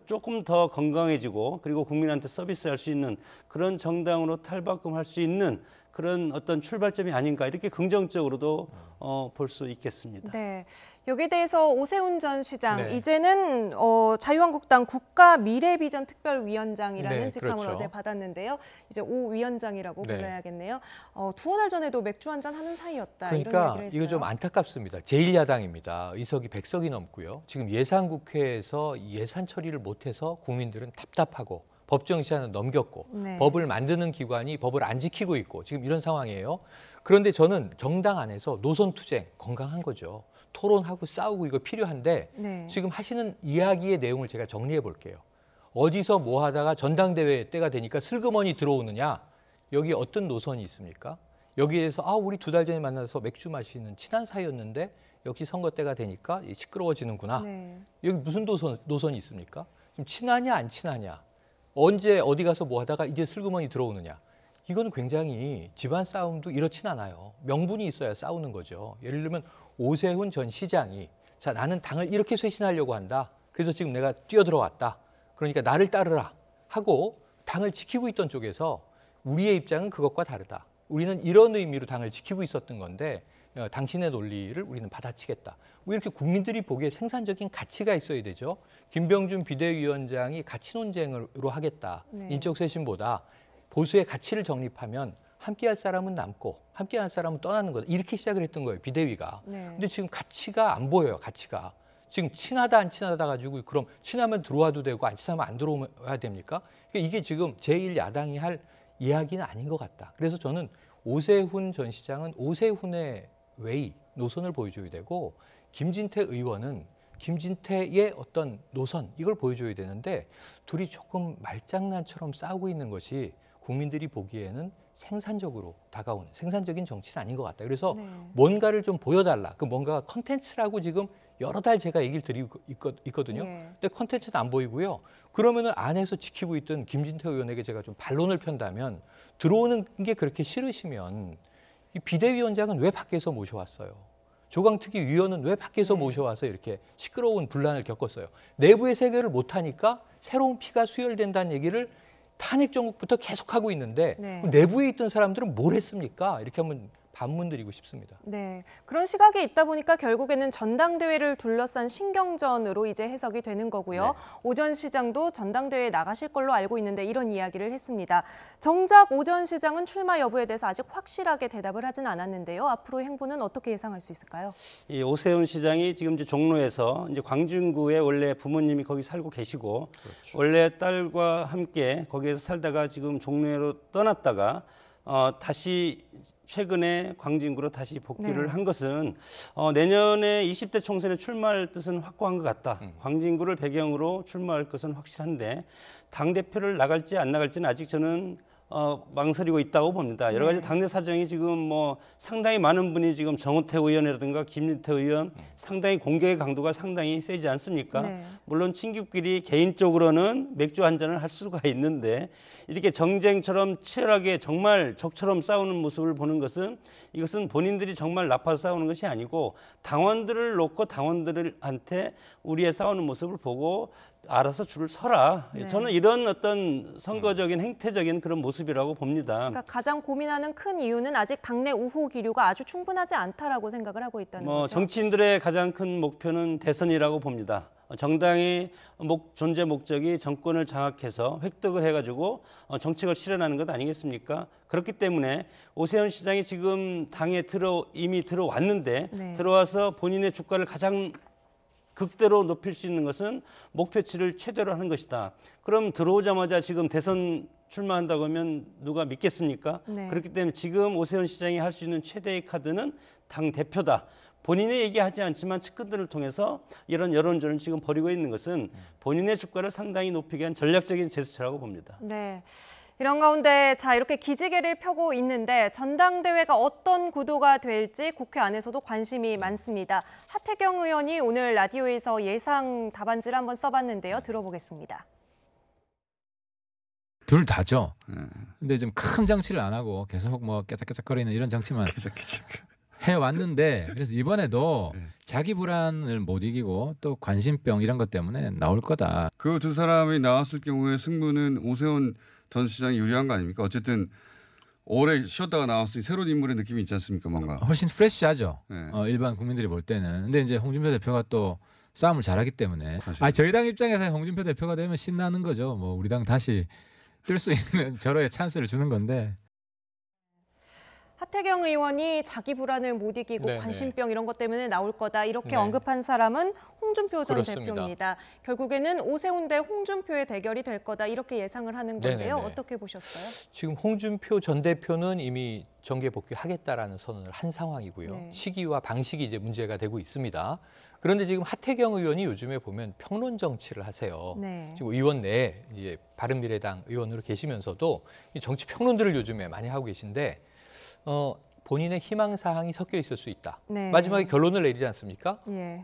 조금 더 건강해지고 그리고 국민한테 서비스할 수 있는 그런 정당으로 탈바꿈할 수 있는 그런 어떤 출발점이 아닌가 이렇게 긍정적으로도 볼 수 있겠습니다. 네, 여기에 대해서 오세훈 전 시장 네. 이제는 자유한국당 국가미래비전특별위원장이라는 네, 직함을 그렇죠. 어제 받았는데요. 이제 오 위원장이라고 네. 불러야겠네요. 두어 달 전에도 맥주 한잔 하는 사이였다. 이런 그러니까 얘기를 했어요. 이거 좀 안타깝습니다. 제1야당입니다. 의석이 100석이 넘고요. 지금 예산국회에서 예산 처리를 못해서 국민들은 답답하고 법정 시한은 넘겼고 네. 법을 만드는 기관이 법을 안 지키고 있고 지금 이런 상황이에요. 그런데 저는 정당 안에서 노선투쟁 건강한 거죠. 토론하고 싸우고 이거 필요한데 네. 지금 하시는 이야기의 내용을 제가 정리해 볼게요. 어디서 뭐 하다가 전당대회 때가 되니까 슬그머니 들어오느냐. 여기 어떤 노선이 있습니까? 여기에 대해서 우리 두 달 전에 만나서 맥주 마시는 친한 사이였는데 역시 선거 때가 되니까 시끄러워지는구나. 네. 여기 무슨 노선이 있습니까? 지금 친하냐 안 친하냐. 언제 어디 가서 뭐 하다가 이제 슬그머니 들어오느냐. 이건 굉장히 집안 싸움도 이렇진 않아요. 명분이 있어야 싸우는 거죠. 예를 들면 오세훈 전 시장이 자 나는 당을 이렇게 쇄신하려고 한다. 그래서 지금 내가 뛰어들어왔다. 그러니까 나를 따르라 하고 당을 지키고 있던 쪽에서 우리의 입장은 그것과 다르다. 우리는 이런 의미로 당을 지키고 있었던 건데 당신의 논리를 우리는 받아치겠다. 뭐 이렇게 국민들이 보기에 생산적인 가치가 있어야 되죠. 김병준 비대위원장이 가치 논쟁으로 하겠다. 네. 인적 쇄신보다 보수의 가치를 정립하면 함께할 사람은 남고 함께할 사람은 떠나는 거다. 이렇게 시작을 했던 거예요. 비대위가. 네. 근데 지금 가치가 안 보여요. 가치가. 지금 친하다 안 친하다 가지고 그럼 친하면 들어와도 되고 안 친하면 안 들어와야 됩니까? 그러니까 이게 지금 제1야당이 할 이야기는 아닌 것 같다. 그래서 저는 오세훈 전 시장은 오세훈의 웨이, 노선을 보여줘야 되고 김진태 의원은 김진태의 어떤 노선 이걸 보여줘야 되는데 둘이 조금 말장난처럼 싸우고 있는 것이 국민들이 보기에는 생산적으로 다가오는 생산적인 정치는 아닌 것 같다. 그래서 뭔가를 좀 보여달라. 그 뭔가가 컨텐츠라고 지금 여러 달 제가 얘기를 드리고 있거든요. 근데 컨텐츠는 안 보이고요. 그러면은 안에서 지키고 있던 김진태 의원에게 제가 좀 반론을 편다면 들어오는 게 그렇게 싫으시면 이 비대위원장은 왜 밖에서 모셔왔어요? 조강특위 위원은 왜 밖에서 모셔와서 이렇게 시끄러운 분란을 겪었어요. 내부에서 해결을 못하니까 새로운 피가 수혈된다는 얘기를 탄핵 정국부터 계속하고 있는데 내부에 있던 사람들은 뭘 했습니까? 이렇게 한번 반문드리고 싶습니다. 네, 그런 시각이 있다 보니까 결국에는 전당대회를 둘러싼 신경전으로 이제 해석이 되는 거고요. 오 전 시장도 전당대회에 나가실 걸로 알고 있는데 이런 이야기를 했습니다. 정작 오 전 시장은 출마 여부에 대해서 아직 확실하게 대답을 하진 않았는데요. 앞으로의 행보는 어떻게 예상할 수 있을까요? 이 오세훈 시장이 지금 이제 종로에서 이제 광진구에 원래 부모님이 거기 살고 계시고 원래 딸과 함께 거기에서 살다가 지금 종로로 떠났다가 다시 최근에 광진구로 다시 복귀를 한 것은 내년에 20대 총선에 출마할 뜻은 확고한 것 같다. 광진구를 배경으로 출마할 것은 확실한데 당대표를 나갈지 안 나갈지는 아직 저는 망설이고 있다고 봅니다. 여러 가지 당내 사정이 지금 뭐 상당히 많은 분이 지금 정우택 의원이라든가 김진태 의원 상당히 공격의 강도가 상당히 세지 않습니까? 물론 친구끼리 개인적으로는 맥주 한 잔을 할 수가 있는데 이렇게 정쟁처럼 치열하게 정말 적처럼 싸우는 모습을 보는 것은 이것은 본인들이 정말 나빠서 싸우는 것이 아니고 당원들을 놓고 당원들한테 우리의 싸우는 모습을 보고 알아서 줄을 서라. 저는 이런 어떤 선거적인 행태적인 그런 모습이라고 봅니다. 그러니까 가장 고민하는 큰 이유는 아직 당내 우호 기류가 아주 충분하지 않다라고 생각을 하고 있다는 거죠. 정치인들의 가장 큰 목표는 대선이라고 봅니다. 정당의 존재 목적이 정권을 장악해서 획득을 해가지고 정책을 실현하는 것 아니겠습니까? 그렇기 때문에 오세훈 시장이 지금 당에 이미 들어왔는데 들어와서 본인의 주가를 가장 극대로 높일 수 있는 것은 목표치를 최대로 하는 것이다. 그럼 들어오자마자 지금 대선 출마한다고 하면 누가 믿겠습니까? 그렇기 때문에 지금 오세훈 시장이 할 수 있는 최대의 카드는 당 대표다. 본인이 얘기하지 않지만 측근들을 통해서 이런 여론전을 지금 벌이고 있는 것은 본인의 주가를 상당히 높이기 위한 전략적인 제스처라고 봅니다. 네. 이런 가운데 이렇게 기지개를 펴고 있는데 전당대회가 어떤 구도가 될지 국회 안에서도 관심이 많습니다. 하태경 의원이 오늘 라디오에서 예상 답안지를 한번 써봤는데요. 들어보겠습니다. 둘 다죠. 근데 좀 큰 정치를 안 하고 계속 뭐 깨작깨작거리는 이런 정치만 해왔는데 그래서 이번에도 자기 불안을 못 이기고 또 관심병 이런 것 때문에 나올 거다. 그 두 사람이 나왔을 경우에 승부는 오세훈 전 시장이 유리한 거 아닙니까? 어쨌든 오래 쉬었다가 나왔으니 새로운 인물의 느낌이 있지 않습니까? 뭔가 훨씬 프레시하죠. 일반 국민들이 볼 때는. 근데 이제 홍준표 대표가 또 싸움을 잘하기 때문에 저희 당 입장에서 홍준표 대표가 되면 신나는 거죠. 뭐 우리 당 다시 뜰 수 있는 절호의 찬스를 주는 건데. 하태경 의원이 자기 불안을 못 이기고 관심병 이런 것 때문에 나올 거다 이렇게 언급한 사람은 홍준표 전 대표입니다. 결국에는 오세훈 대 홍준표의 대결이 될 거다 이렇게 예상을 하는 건데요. 어떻게 보셨어요? 지금 홍준표 전 대표는 이미 정계 복귀하겠다라는 선언을 한 상황이고요. 시기와 방식이 이제 문제가 되고 있습니다. 그런데 지금 하태경 의원이 요즘에 보면 평론 정치를 하세요. 지금 의원 내에 이제 바른미래당 의원으로 계시면서도 이 정치 평론들을 요즘에 많이 하고 계신데 본인의 희망 사항이 섞여 있을 수 있다. 마지막에 결론을 내리지 않습니까?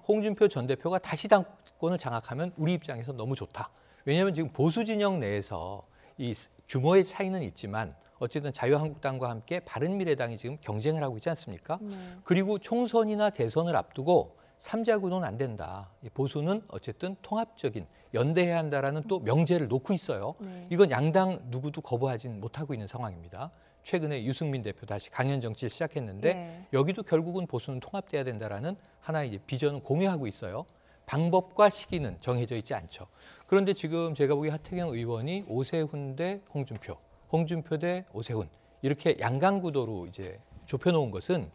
홍준표 전 대표가 다시 당권을 장악하면 우리 입장에서 너무 좋다. 왜냐하면 지금 보수 진영 내에서 이 규모의 차이는 있지만 어쨌든 자유한국당과 함께 바른미래당이 지금 경쟁을 하고 있지 않습니까? 그리고 총선이나 대선을 앞두고 삼자구도는 안 된다. 보수는 어쨌든 통합적인 연대해야 한다라는 또 명제를 놓고 있어요. 이건 양당 누구도 거부하진 못하고 있는 상황입니다. 최근에 유승민 대표 다시 강연 정치를 시작했는데 여기도 결국은 보수는 통합돼야 된다라는 하나의 이제 비전을 공유하고 있어요. 방법과 시기는 정해져 있지 않죠. 그런데 지금 제가 보기에 하태경 의원이 오세훈 대 홍준표, 홍준표 대 오세훈 이렇게 양강 구도로 이제 좁혀놓은 것은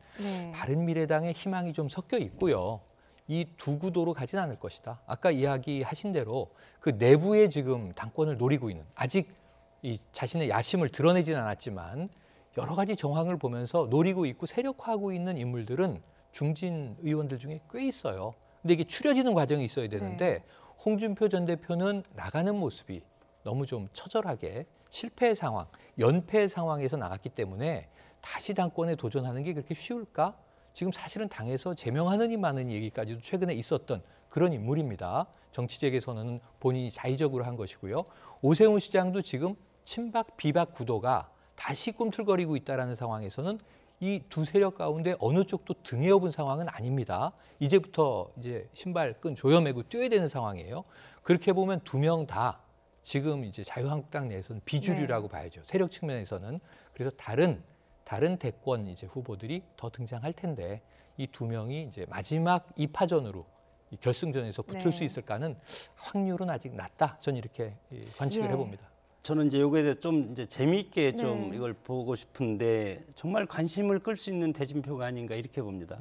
바른미래당의 희망이 좀 섞여 있고요. 이 두 구도로 가진 않을 것이다. 아까 이야기하신 대로 그 내부에 지금 당권을 노리고 있는 아직 이 자신의 야심을 드러내진 않았지만 여러 가지 정황을 보면서 노리고 있고 세력화하고 있는 인물들은 중진 의원들 중에 꽤 있어요. 근데 이게 추려지는 과정이 있어야 되는데 홍준표 전 대표는 나가는 모습이 너무 좀 처절하게 실패 상황, 연패 상황에서 나갔기 때문에 다시 당권에 도전하는 게 그렇게 쉬울까? 지금 사실은 당에서 제명하느니 마느니 얘기까지도 최근에 있었던 그런 인물입니다. 정치적에서는 본인이 자의적으로 한 것이고요. 오세훈 시장도 지금 친박 비박 구도가 다시 꿈틀거리고 있다는 상황에서는 이 두 세력 가운데 어느 쪽도 등에 업은 상황은 아닙니다. 이제부터 이제 신발끈 조여매고 뛰어야 되는 상황이에요. 그렇게 보면 두 명 다 지금 이제 자유한국당 내에서는 비주류라고 봐야죠. 세력 측면에서는. 그래서 다른 대권 이제 후보들이 더 등장할 텐데 이 두 명이 이제 마지막 2파전으로 이 결승전에서 붙을 수 있을까는 확률은 아직 낮다. 전 이렇게 관측을 해봅니다. 저는 이제 요거에 대해 좀 이제 재미있게 좀 이걸 보고 싶은데 정말 관심을 끌 수 있는 대진표가 아닌가 이렇게 봅니다.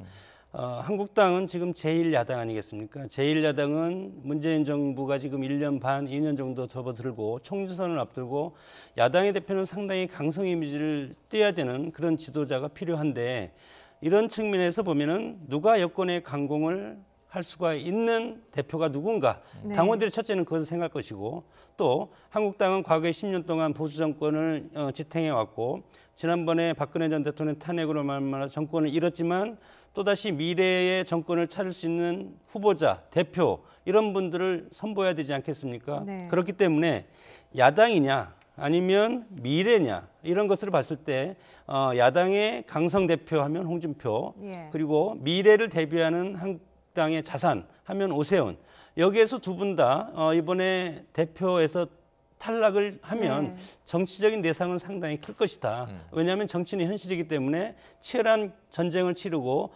한국당은 지금 제1야당 아니겠습니까? 제1야당은 문재인 정부가 지금 1년 반, 2년 정도 접어들고 총선을 앞두고 야당의 대표는 상당히 강성 이미지를 띄어야 되는 그런 지도자가 필요한데 이런 측면에서 보면은 누가 여권의 강공을 할 수가 있는 대표가 누군가. 당원들이 첫째는 그것을 생각할 것이고 또 한국당은 과거에 10년 동안 보수 정권을 지탱해왔고 지난번에 박근혜 전 대통령 탄핵으로 말미암아 정권을 잃었지만 또다시 미래의 정권을 차릴 수 있는 후보자, 대표 이런 분들을 선보여야 되지 않겠습니까? 그렇기 때문에 야당이냐 아니면 미래냐 이런 것을 봤을 때 야당의 강성 대표하면 홍준표 그리고 미래를 대비하는 한국당의 자산 하면 오세훈 여기에서 두 분 다 이번에 대표에서 탈락을 하면 정치적인 내상은 상당히 클 것이다. 왜냐하면 정치는 현실이기 때문에 치열한 전쟁을 치르고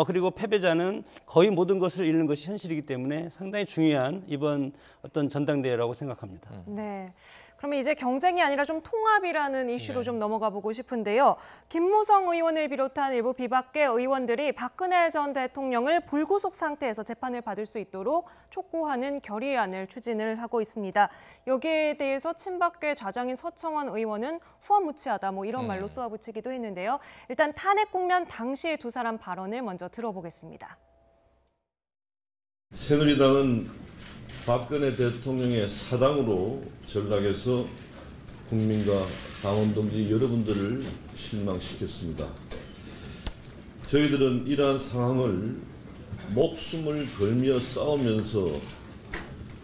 그리고 패배자는 거의 모든 것을 잃는 것이 현실이기 때문에 상당히 중요한 이번 어떤 전당대회라고 생각합니다. 네. 그러면 이제 경쟁이 아니라 좀 통합이라는 이슈로 좀 넘어가 보고 싶은데요. 김무성 의원을 비롯한 일부 비박계 의원들이 박근혜 전 대통령을 불구속 상태에서 재판을 받을 수 있도록 촉구하는 결의안을 추진을 하고 있습니다. 여기에 대해서 친박계 좌장인 서청원 의원은 후원무치하다 뭐 이런 말로 쏘아붙이기도 했는데요. 일단 탄핵 국면 당시의 두 사람 발언을 먼저 들어보겠습니다. 새누리당은 박근혜 대통령의 사당으로 전락해서 국민과 당원 동지 여러분들을 실망시켰습니다. 저희들은 이러한 상황을 목숨을 걸며 싸우면서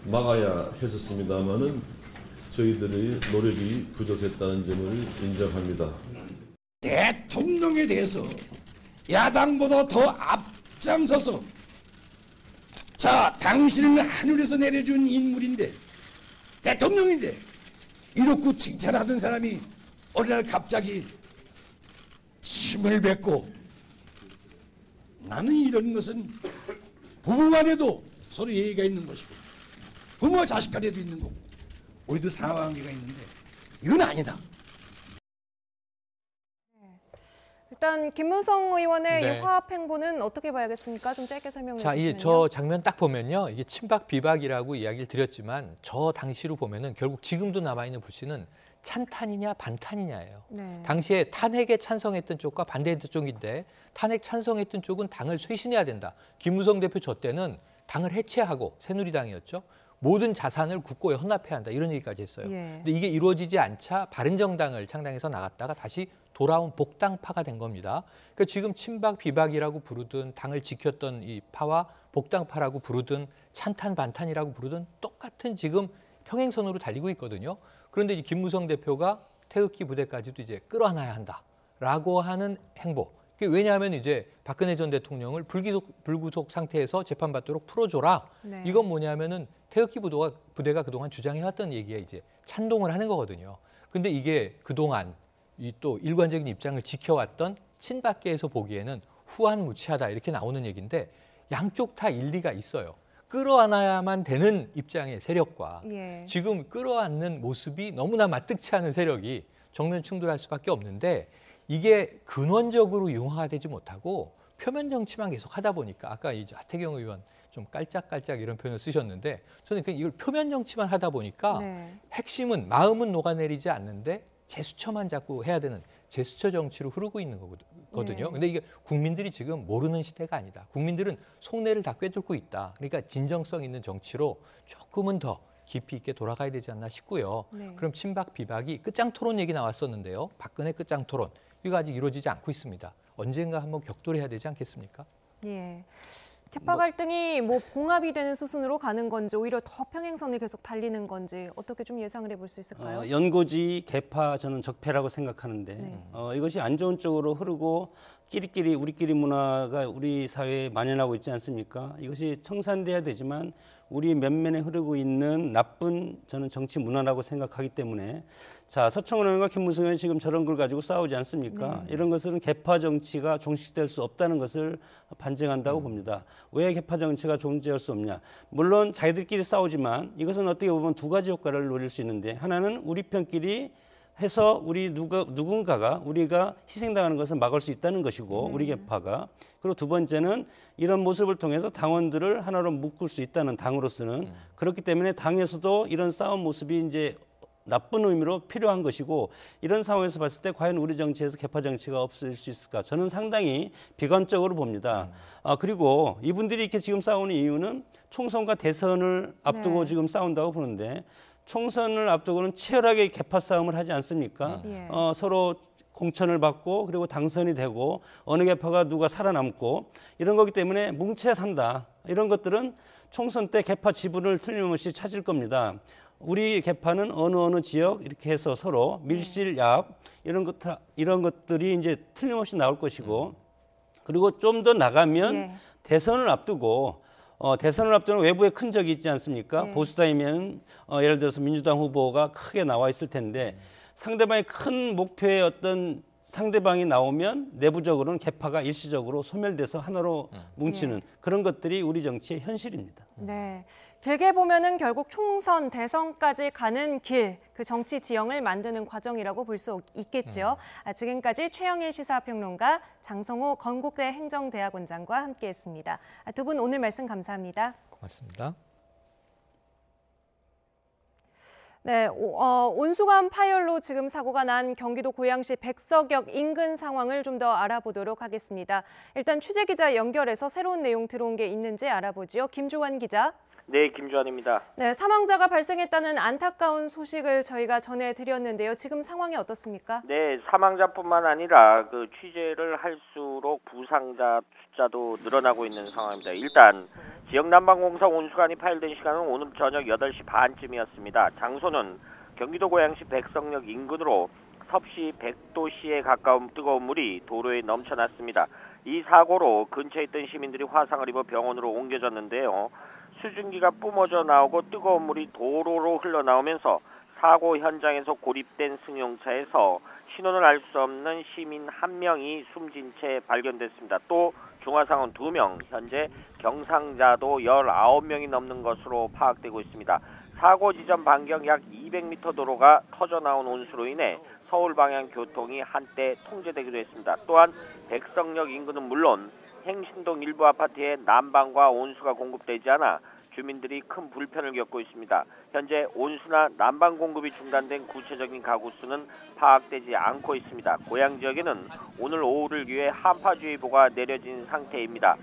막아야 했었습니다마는 저희들의 노력이 부족했다는 점을 인정합니다. 대통령에 대해서 야당보다 더 앞장서서 자, 당신은 하늘에서 내려준 인물인데 대통령인데 이렇게 칭찬하던 사람이 어느 날 갑자기 침을 뱉고 나는 이런 것은 부부 간에도 서로 예의가 있는 것이고 부모와 자식 간에도 있는 거고 우리도 상하관계가 있는데 이건 아니다. 일단 김무성 의원의 이 화합 행보는 어떻게 봐야겠습니까? 좀 짧게 설명해 주시면요. 자, 이제 저 장면 딱 보면요. 이게 친박 비박이라고 이야기를 드렸지만 저 당시로 보면은 결국 지금도 남아있는 불씨는 찬탄이냐 반탄이냐예요. 당시에 탄핵에 찬성했던 쪽과 반대했던 쪽인데 탄핵 찬성했던 쪽은 당을 쇄신해야 된다. 김무성 대표 저 때는 당을 해체하고 새누리당이었죠. 모든 자산을 국고에 헌납해야 한다. 이런 얘기까지 했어요. 근데 이게 이루어지지 않자 바른정당을 창당해서 나갔다가 다시 돌아온 복당파가 된 겁니다. 그러니까 지금 친박 비박이라고 부르든 당을 지켰던 이 파와 복당파라고 부르든 찬탄 반탄이라고 부르든 똑같은 지금 평행선으로 달리고 있거든요. 그런데 이 김무성 대표가 태극기 부대까지도 이제 끌어안아야 한다라고 하는 행보. 왜냐하면 이제 박근혜 전 대통령을 불구속 상태에서 재판받도록 풀어줘라. 이건 뭐냐면은 태극기 부대가 그동안 주장해왔던 얘기에 이제 찬동을 하는 거거든요. 근데 이게 그동안 이 또 일관적인 입장을 지켜왔던 친박계에서 보기에는 후한무치하다 이렇게 나오는 얘기인데 양쪽 다 일리가 있어요. 끌어안아야만 되는 입장의 세력과 지금 끌어안는 모습이 너무나 마뜩치 않은 세력이 정면 충돌할 수밖에 없는데 이게 근원적으로 융화되지 못하고 표면 정치만 계속 하다 보니까 아까 이제 하태경 의원 좀 깔짝깔짝 이런 표현을 쓰셨는데 저는 이걸 표면 정치만 하다 보니까 핵심은 마음은 녹아내리지 않는데 제스처만 자꾸 해야 되는 제스처 정치로 흐르고 있는 거거든요. 근데 이게 국민들이 지금 모르는 시대가 아니다. 국민들은 속내를 다 꿰뚫고 있다. 그러니까 진정성 있는 정치로 조금은 더 깊이 있게 돌아가야 되지 않나 싶고요. 그럼 친박 비박이 끝장 토론 얘기 나왔었는데요. 박근혜 끝장 토론. 이거 아직 이루어지지 않고 있습니다. 언젠가 한번 격돌해야 되지 않겠습니까? 개파 갈등이 뭐 봉합이 되는 수순으로 가는 건지 오히려 더 평행선을 계속 달리는 건지 어떻게 좀 예상을 해볼 수 있을까요? 연고지 개파 저는 적폐라고 생각하는데 네. 이것이 안 좋은 쪽으로 흐르고 끼리끼리 우리끼리 문화가 우리 사회에 만연하고 있지 않습니까? 이것이 청산돼야 되지만 우리 면면에 흐르고 있는 나쁜 저는 정치 문화라고 생각하기 때문에 자 서청원 의원과 김무성 의원이 지금 저런 걸 가지고 싸우지 않습니까? 이런 것은 개파 정치가 종식될 수 없다는 것을 반증한다고 봅니다. 왜 개파 정치가 존재할 수 없냐? 물론 자기들끼리 싸우지만 이것은 어떻게 보면 두 가지 효과를 노릴 수 있는데 하나는 우리 편끼리 해서 우리 누군가가 우리가 희생당하는 것을 막을 수 있다는 것이고 우리 개파가 그리고 두 번째는 이런 모습을 통해서 당원들을 하나로 묶을 수 있다는 당으로서는 그렇기 때문에 당에서도 이런 싸움 모습이 이제 나쁜 의미로 필요한 것이고 이런 상황에서 봤을 때 과연 우리 정치에서 개파 정치가 없을 수 있을까? 저는 상당히 비관적으로 봅니다. 그리고 이분들이 이렇게 지금 싸우는 이유는 총선과 대선을 앞두고 지금 싸운다고 보는데 총선을 앞두고는 치열하게 개파 싸움을 하지 않습니까? 서로 공천을 받고 그리고 당선이 되고 어느 개파가 누가 살아남고 이런 거기 때문에 뭉쳐 산다. 이런 것들은 총선 때 개파 지분을 틀림없이 찾을 겁니다. 우리 개파는 어느 지역 이렇게 해서 서로 밀실압 이런 것들이 이제 틀림없이 나올 것이고 그리고 좀 더 나가면 대선을 앞두고 대선을 앞두는 외부에 큰 적이 있지 않습니까? 보수당이면 예를 들어서 민주당 후보가 크게 나와 있을 텐데 상대방의 큰 목표의 어떤 상대방이 나오면 내부적으로는 개파가 일시적으로 소멸돼서 하나로 뭉치는 그런 것들이 우리 정치의 현실입니다. 네, 길게 보면은 결국 총선, 대선까지 가는 길, 그 정치 지형을 만드는 과정이라고 볼 수 있겠죠. 지금까지 최영일 시사평론가, 장성호 건국대 행정대학원장과 함께했습니다. 두 분 오늘 말씀 감사합니다. 고맙습니다. 네, 온수관 파열로 지금 사고가 난 경기도 고양시 백석역 인근 상황을 좀 더 알아보도록 하겠습니다. 일단 취재기자 연결해서 새로운 내용 들어온 게 있는지 알아보죠. 김주환 기자. 네, 김주환입니다. 네, 사망자가 발생했다는 안타까운 소식을 저희가 전해드렸는데요. 지금 상황이 어떻습니까? 네, 사망자뿐만 아니라 그 취재를 할수록 부상자 숫자도 늘어나고 있는 상황입니다. 일단 지역난방공사 온수관이 파열된 시간은 오늘 저녁 8시 반쯤이었습니다. 장소는 경기도 고양시 백석역 인근으로 섭씨 100도씨에 가까운 뜨거운 물이 도로에 넘쳐났습니다. 이 사고로 근처에 있던 시민들이 화상을 입어 병원으로 옮겨졌는데요. 수증기가 뿜어져 나오고 뜨거운 물이 도로로 흘러나오면서 사고 현장에서 고립된 승용차에서 신원을 알 수 없는 시민 1명이 숨진 채 발견됐습니다. 또 중화상원 2명, 현재 경상자도 19명이 넘는 것으로 파악되고 있습니다. 사고 지점 반경 약 200m 도로가 터져나온 온수로 인해 서울 방향 교통이 한때 통제되기도 했습니다. 또한 백석역 인근은 물론 행신동 일부 아파트에 난방과 온수가 공급되지 않아 주민들이 큰 불편을 겪고 있습니다. 현재 온수나 난방 공급이 중단된 구체적인 가구 수는 파악되지 않고 있습니다. 고양 지역에는 오늘 오후를 위해 한파주의보가 내려진 상태입니다.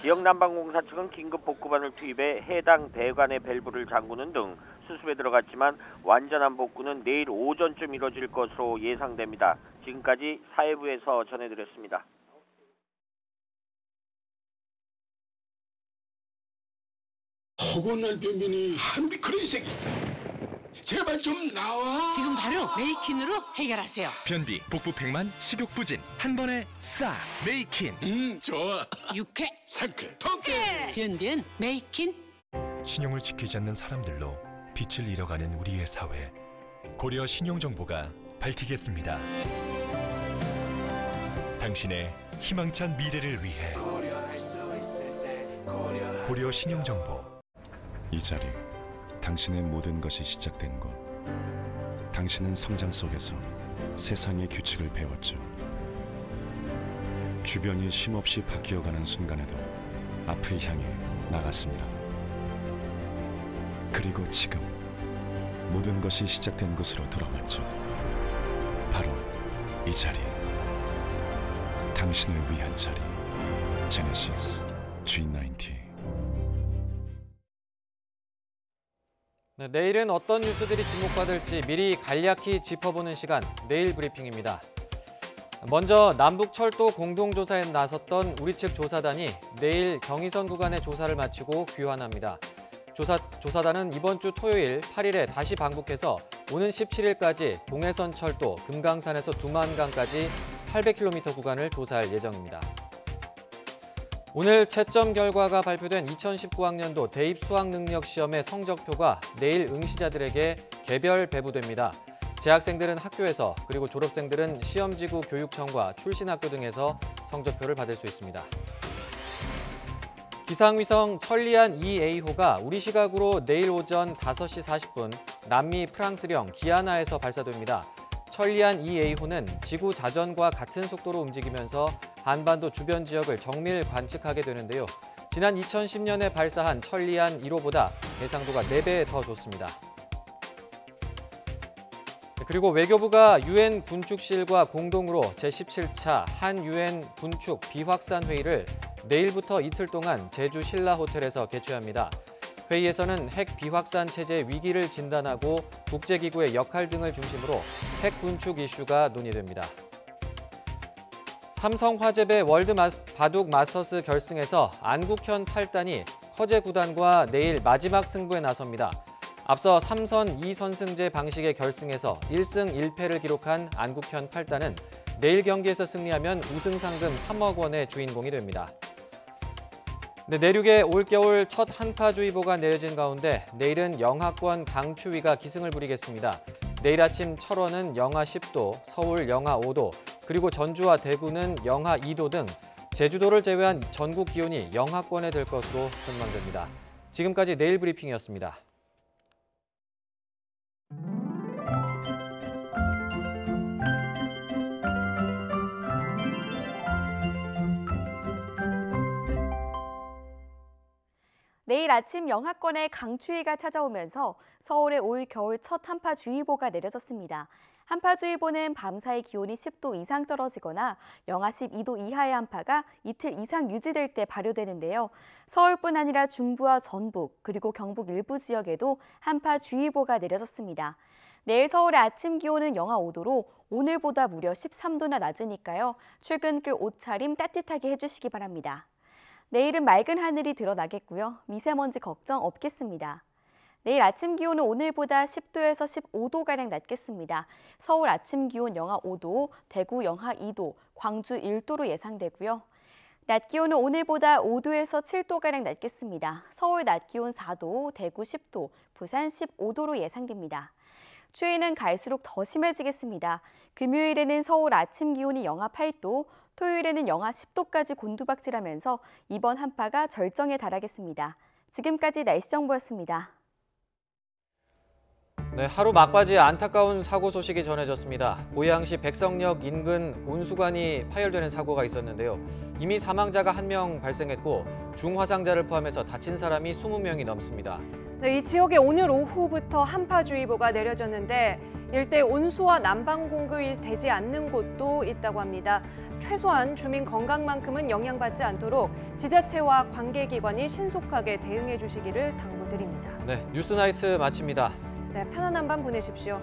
지역난방공사 측은 긴급 복구반을 투입해 해당 배관의 밸브를 잠그는 등 수습에 들어갔지만 완전한 복구는 내일 오전쯤 이뤄질 것으로 예상됩니다. 지금까지 사회부에서 전해드렸습니다. 허구날 변변이 한비 그런 새끼 제발 좀 나와. 지금 바로 메이킨으로 해결하세요. 변비, 복부팽만, 식욕부진 한 번에 싹 메이킨. 좋아. 육회, 상쾌, 통쾌. 변변 메이킨. 신용을 지키지 않는 사람들로 빛을 잃어가는 우리의 사회. 고려 신용정보가 밝히겠습니다. 당신의 희망찬 미래를 위해 고려 신용정보. 이 자리, 당신의 모든 것이 시작된 곳. 당신은 성장 속에서 세상의 규칙을 배웠죠. 주변이 쉼없이 바뀌어가는 순간에도 앞을 향해 나갔습니다. 그리고 지금 모든 것이 시작된 곳으로 돌아왔죠. 바로 이 자리, 당신을 위한 자리. 제네시스 G90. 네, 내일은 어떤 뉴스들이 주목받을지 미리 간략히 짚어보는 시간, 내일 브리핑입니다. 먼저 남북철도 공동조사에 나섰던 우리 측 조사단이 내일 경의선 구간의 조사를 마치고 귀환합니다. 조사단은 이번 주 토요일 8일에 다시 방북해서 오는 17일까지 동해선 철도 금강산에서 두만강까지 800km 구간을 조사할 예정입니다. 오늘 채점 결과가 발표된 2019학년도 대입 수학능력시험의 성적표가 내일 응시자들에게 개별 배부됩니다. 재학생들은 학교에서 그리고 졸업생들은 시험지구 교육청과 출신학교 등에서 성적표를 받을 수 있습니다. 기상위성 천리안 2A호가 우리 시각으로 내일 오전 5시 40분 남미 프랑스령 기아나에서 발사됩니다. 천리안 2A호는 지구 자전과 같은 속도로 움직이면서 한반도 주변 지역을 정밀 관측하게 되는데요. 지난 2010년에 발사한 천리안 1호보다 해상도가 4배 더 좋습니다. 그리고 외교부가 유엔 군축실과 공동으로 제17차 한 유엔 군축 비확산 회의를 내일부터 이틀 동안 제주 신라 호텔에서 개최합니다. 회의에서는 핵 비확산 체제 위기를 진단하고 국제기구의 역할 등을 중심으로 핵 군축 이슈가 논의됩니다. 삼성화재배 월드 바둑 마스터스 결승에서 안국현 8단이 허재 9단과 내일 마지막 승부에 나섭니다. 앞서 3선 2선승제 방식의 결승에서 1승 1패를 기록한 안국현 8단은 내일 경기에서 승리하면 우승 상금 3억 원의 주인공이 됩니다. 내륙에 올겨울 첫 한파주의보가 내려진 가운데 내일은 영하권 강추위가 기승을 부리겠습니다. 내일 아침 철원은 영하 10도, 서울 영하 5도, 그리고 전주와 대구는 영하 2도 등 제주도를 제외한 전국 기온이 영하권에 될 것으로 전망됩니다. 지금까지 내일 브리핑이었습니다. 내일 아침 영하권의 강추위가 찾아오면서 서울에 올 겨울 첫 한파주의보가 내려졌습니다. 한파주의보는 밤사이 기온이 10도 이상 떨어지거나 영하 12도 이하의 한파가 이틀 이상 유지될 때 발효되는데요. 서울뿐 아니라 중부와 전북 그리고 경북 일부 지역에도 한파주의보가 내려졌습니다. 내일 서울의 아침 기온은 영하 5도로 오늘보다 무려 13도나 낮으니까요. 출근길 옷차림 따뜻하게 해주시기 바랍니다. 내일은 맑은 하늘이 드러나겠고요. 미세먼지 걱정 없겠습니다. 내일 아침 기온은 오늘보다 10도에서 15도가량 낮겠습니다. 서울 아침 기온 영하 5도, 대구 영하 2도, 광주 1도로 예상되고요. 낮 기온은 오늘보다 5도에서 7도가량 낮겠습니다. 서울 낮 기온 4도, 대구 10도, 부산 15도로 예상됩니다. 추위는 갈수록 더 심해지겠습니다. 금요일에는 서울 아침 기온이 영하 8도, 토요일에는 영하 10도까지 곤두박질하면서 이번 한파가 절정에 달하겠습니다. 지금까지 날씨 정보였습니다. 하루 막바지에 안타까운 사고 소식이 전해졌습니다. 고양시 백성역 인근 온수관이 파열되는 사고가 있었는데요. 이미 사망자가 1명 발생했고 중화상자를 포함해서 다친 사람이 20명이 넘습니다. 이 지역에 오늘 오후부터 한파주의보가 내려졌는데 일대 온수와 난방 공급이 되지 않는 곳도 있다고 합니다. 최소한 주민 건강만큼은 영향받지 않도록 지자체와 관계기관이 신속하게 대응해 주시기를 당부드립니다. 네, 뉴스나이트 마칩니다. 네, 편안한 밤 보내십시오.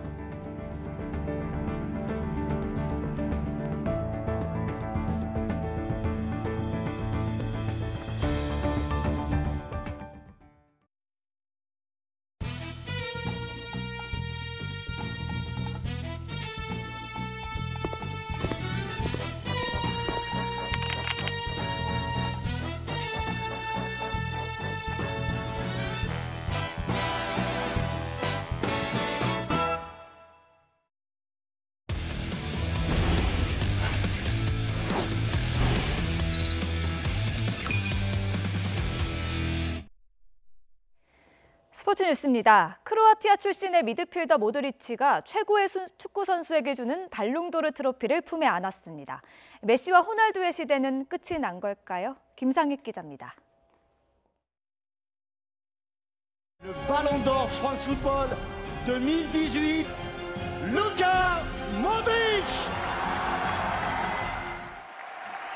스포츠 뉴스입니다. 크로아티아 출신의 미드필더 모드리치가 최고의 축구 선수에게 주는 발롱도르 트로피를 품에 안았습니다. 메시와 호날두의 시대는 끝이 난 걸까요? 김상익 기자입니다. Le Ballon d'Or France Football 2018, 루카 모드리치!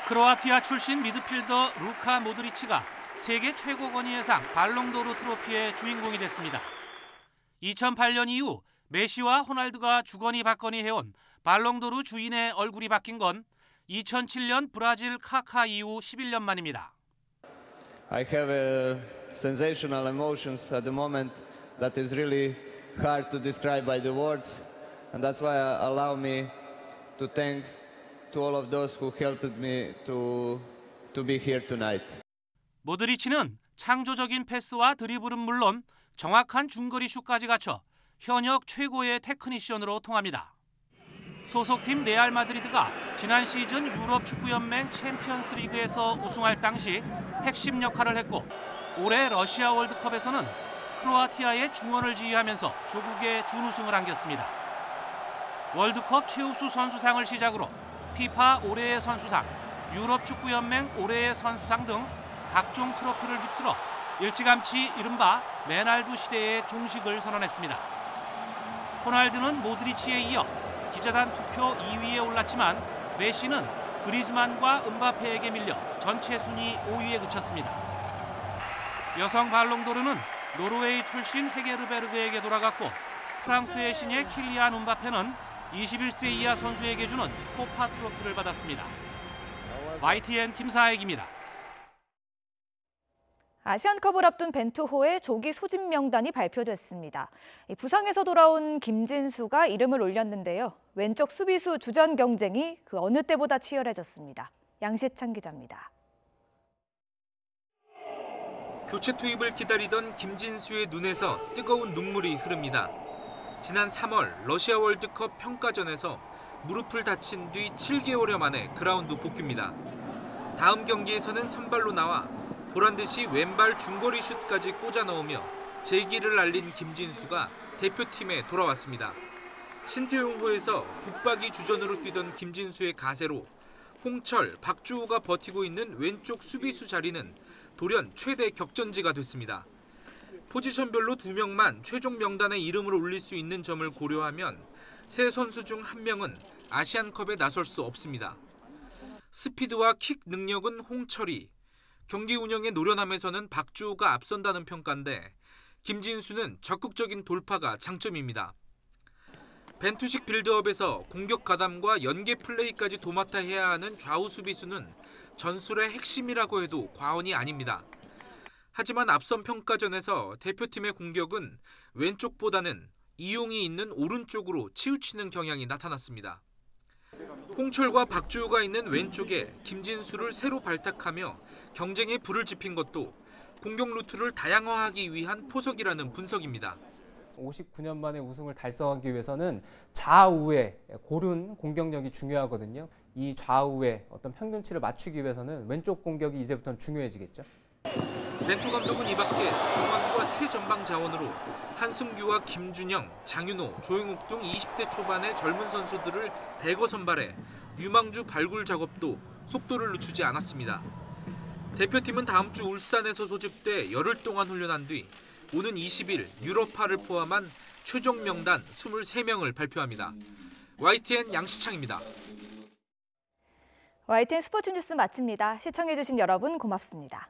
크로아티아 출신 미드필더 루카 모드리치가 세계 최고 권위의상 발롱도르 트로피의 주인공이 됐습니다. 2008년 이후 메시와 호날두가 주거니 받거니 해온 발롱도르 주인의 얼굴이 바뀐 건 2007년 브라질 카카 이후 11년 만입니다. I have sensational emotions at the moment that is really hard to describe by the words, and that's why allow me to thanks to all of those who helped me to be here tonight. 모드리치는 창조적인 패스와 드리블은 물론 정확한 중거리 슛까지 갖춰 현역 최고의 테크니션으로 통합니다. 소속팀 레알 마드리드가 지난 시즌 유럽 축구연맹 챔피언스 리그에서 우승할 당시 핵심 역할을 했고 올해 러시아 월드컵에서는 크로아티아의 중원을 지휘하면서 조국의 준우승을 안겼습니다. 월드컵 최우수 선수상을 시작으로 피파 올해의 선수상, 유럽 축구연맹 올해의 선수상 등 각종 트로피를 휩쓸어 일찌감치 이른바 메날두 시대의 종식을 선언했습니다. 호날두는 모드리치에 이어 기자단 투표 2위에 올랐지만 메시는 그리즈만과 음바페에게 밀려 전체 순위 5위에 그쳤습니다. 여성 발롱도르는 노르웨이 출신 헤게르베르그에게 돌아갔고 프랑스의 신예 킬리안 음바페는 21세 이하 선수에게 주는 코파 트로피를 받았습니다. YTN 김사익입니다. 아시안컵을 앞둔 벤투호의 조기 소집 명단이 발표됐습니다. 부상에서 돌아온 김진수가 이름을 올렸는데요. 왼쪽 수비수 주전 경쟁이 그 어느 때보다 치열해졌습니다. 양시찬 기자입니다. 교체 투입을 기다리던 김진수의 눈에서 뜨거운 눈물이 흐릅니다. 지난 3월 러시아 월드컵 평가전에서 무릎을 다친 뒤 7개월여 만에 그라운드 복귀입니다. 다음 경기에서는 선발로 나와 보란듯이 왼발 중거리 슛까지 꽂아 넣으며 재기를 알린 김진수가 대표팀에 돌아왔습니다. 신태용호에서 붙박이 주전으로 뛰던 김진수의 가세로 홍철, 박주호가 버티고 있는 왼쪽 수비수 자리는 돌연 최대 격전지가 됐습니다. 포지션별로 2명만 최종 명단에 이름을 올릴 수 있는 점을 고려하면 세 선수 중 한 명은 아시안컵에 나설 수 없습니다. 스피드와 킥 능력은 홍철이, 경기 운영의 노련함에서는 박주호가 앞선다는 평가인데 김진수는 적극적인 돌파가 장점입니다. 벤투식 빌드업에서 공격 가담과 연계 플레이까지 도맡아 해야 하는 좌우 수비수는 전술의 핵심이라고 해도 과언이 아닙니다. 하지만 앞선 평가전에서 대표팀의 공격은 왼쪽보다는 이용이 있는 오른쪽으로 치우치는 경향이 나타났습니다. 홍철과 박주호가 있는 왼쪽에 김진수를 새로 발탁하며 경쟁에 불을 지핀 것도 공격 루트를 다양화하기 위한 포석이라는 분석입니다. 59년 만에 우승을 달성하기 위해서는 좌우의 고른 공격력이 중요하거든요. 이 좌우의 어떤 평균치를 맞추기 위해서는 왼쪽 공격이 이제부터는 중요해지겠죠. 벤투 감독은 이 밖에 중원과 최전방 자원으로 한승규와 김준형, 장윤호, 조용욱 등 20대 초반의 젊은 선수들을 대거 선발해 유망주 발굴 작업도 속도를 늦추지 않았습니다. 대표팀은 다음 주 울산에서 소집돼 열흘 동안 훈련한 뒤 오는 20일 유럽파를 포함한 최종 명단 23명을 발표합니다. YTN 양시창입니다. YTN 스포츠 뉴스 마칩니다. 시청해주신 여러분 고맙습니다.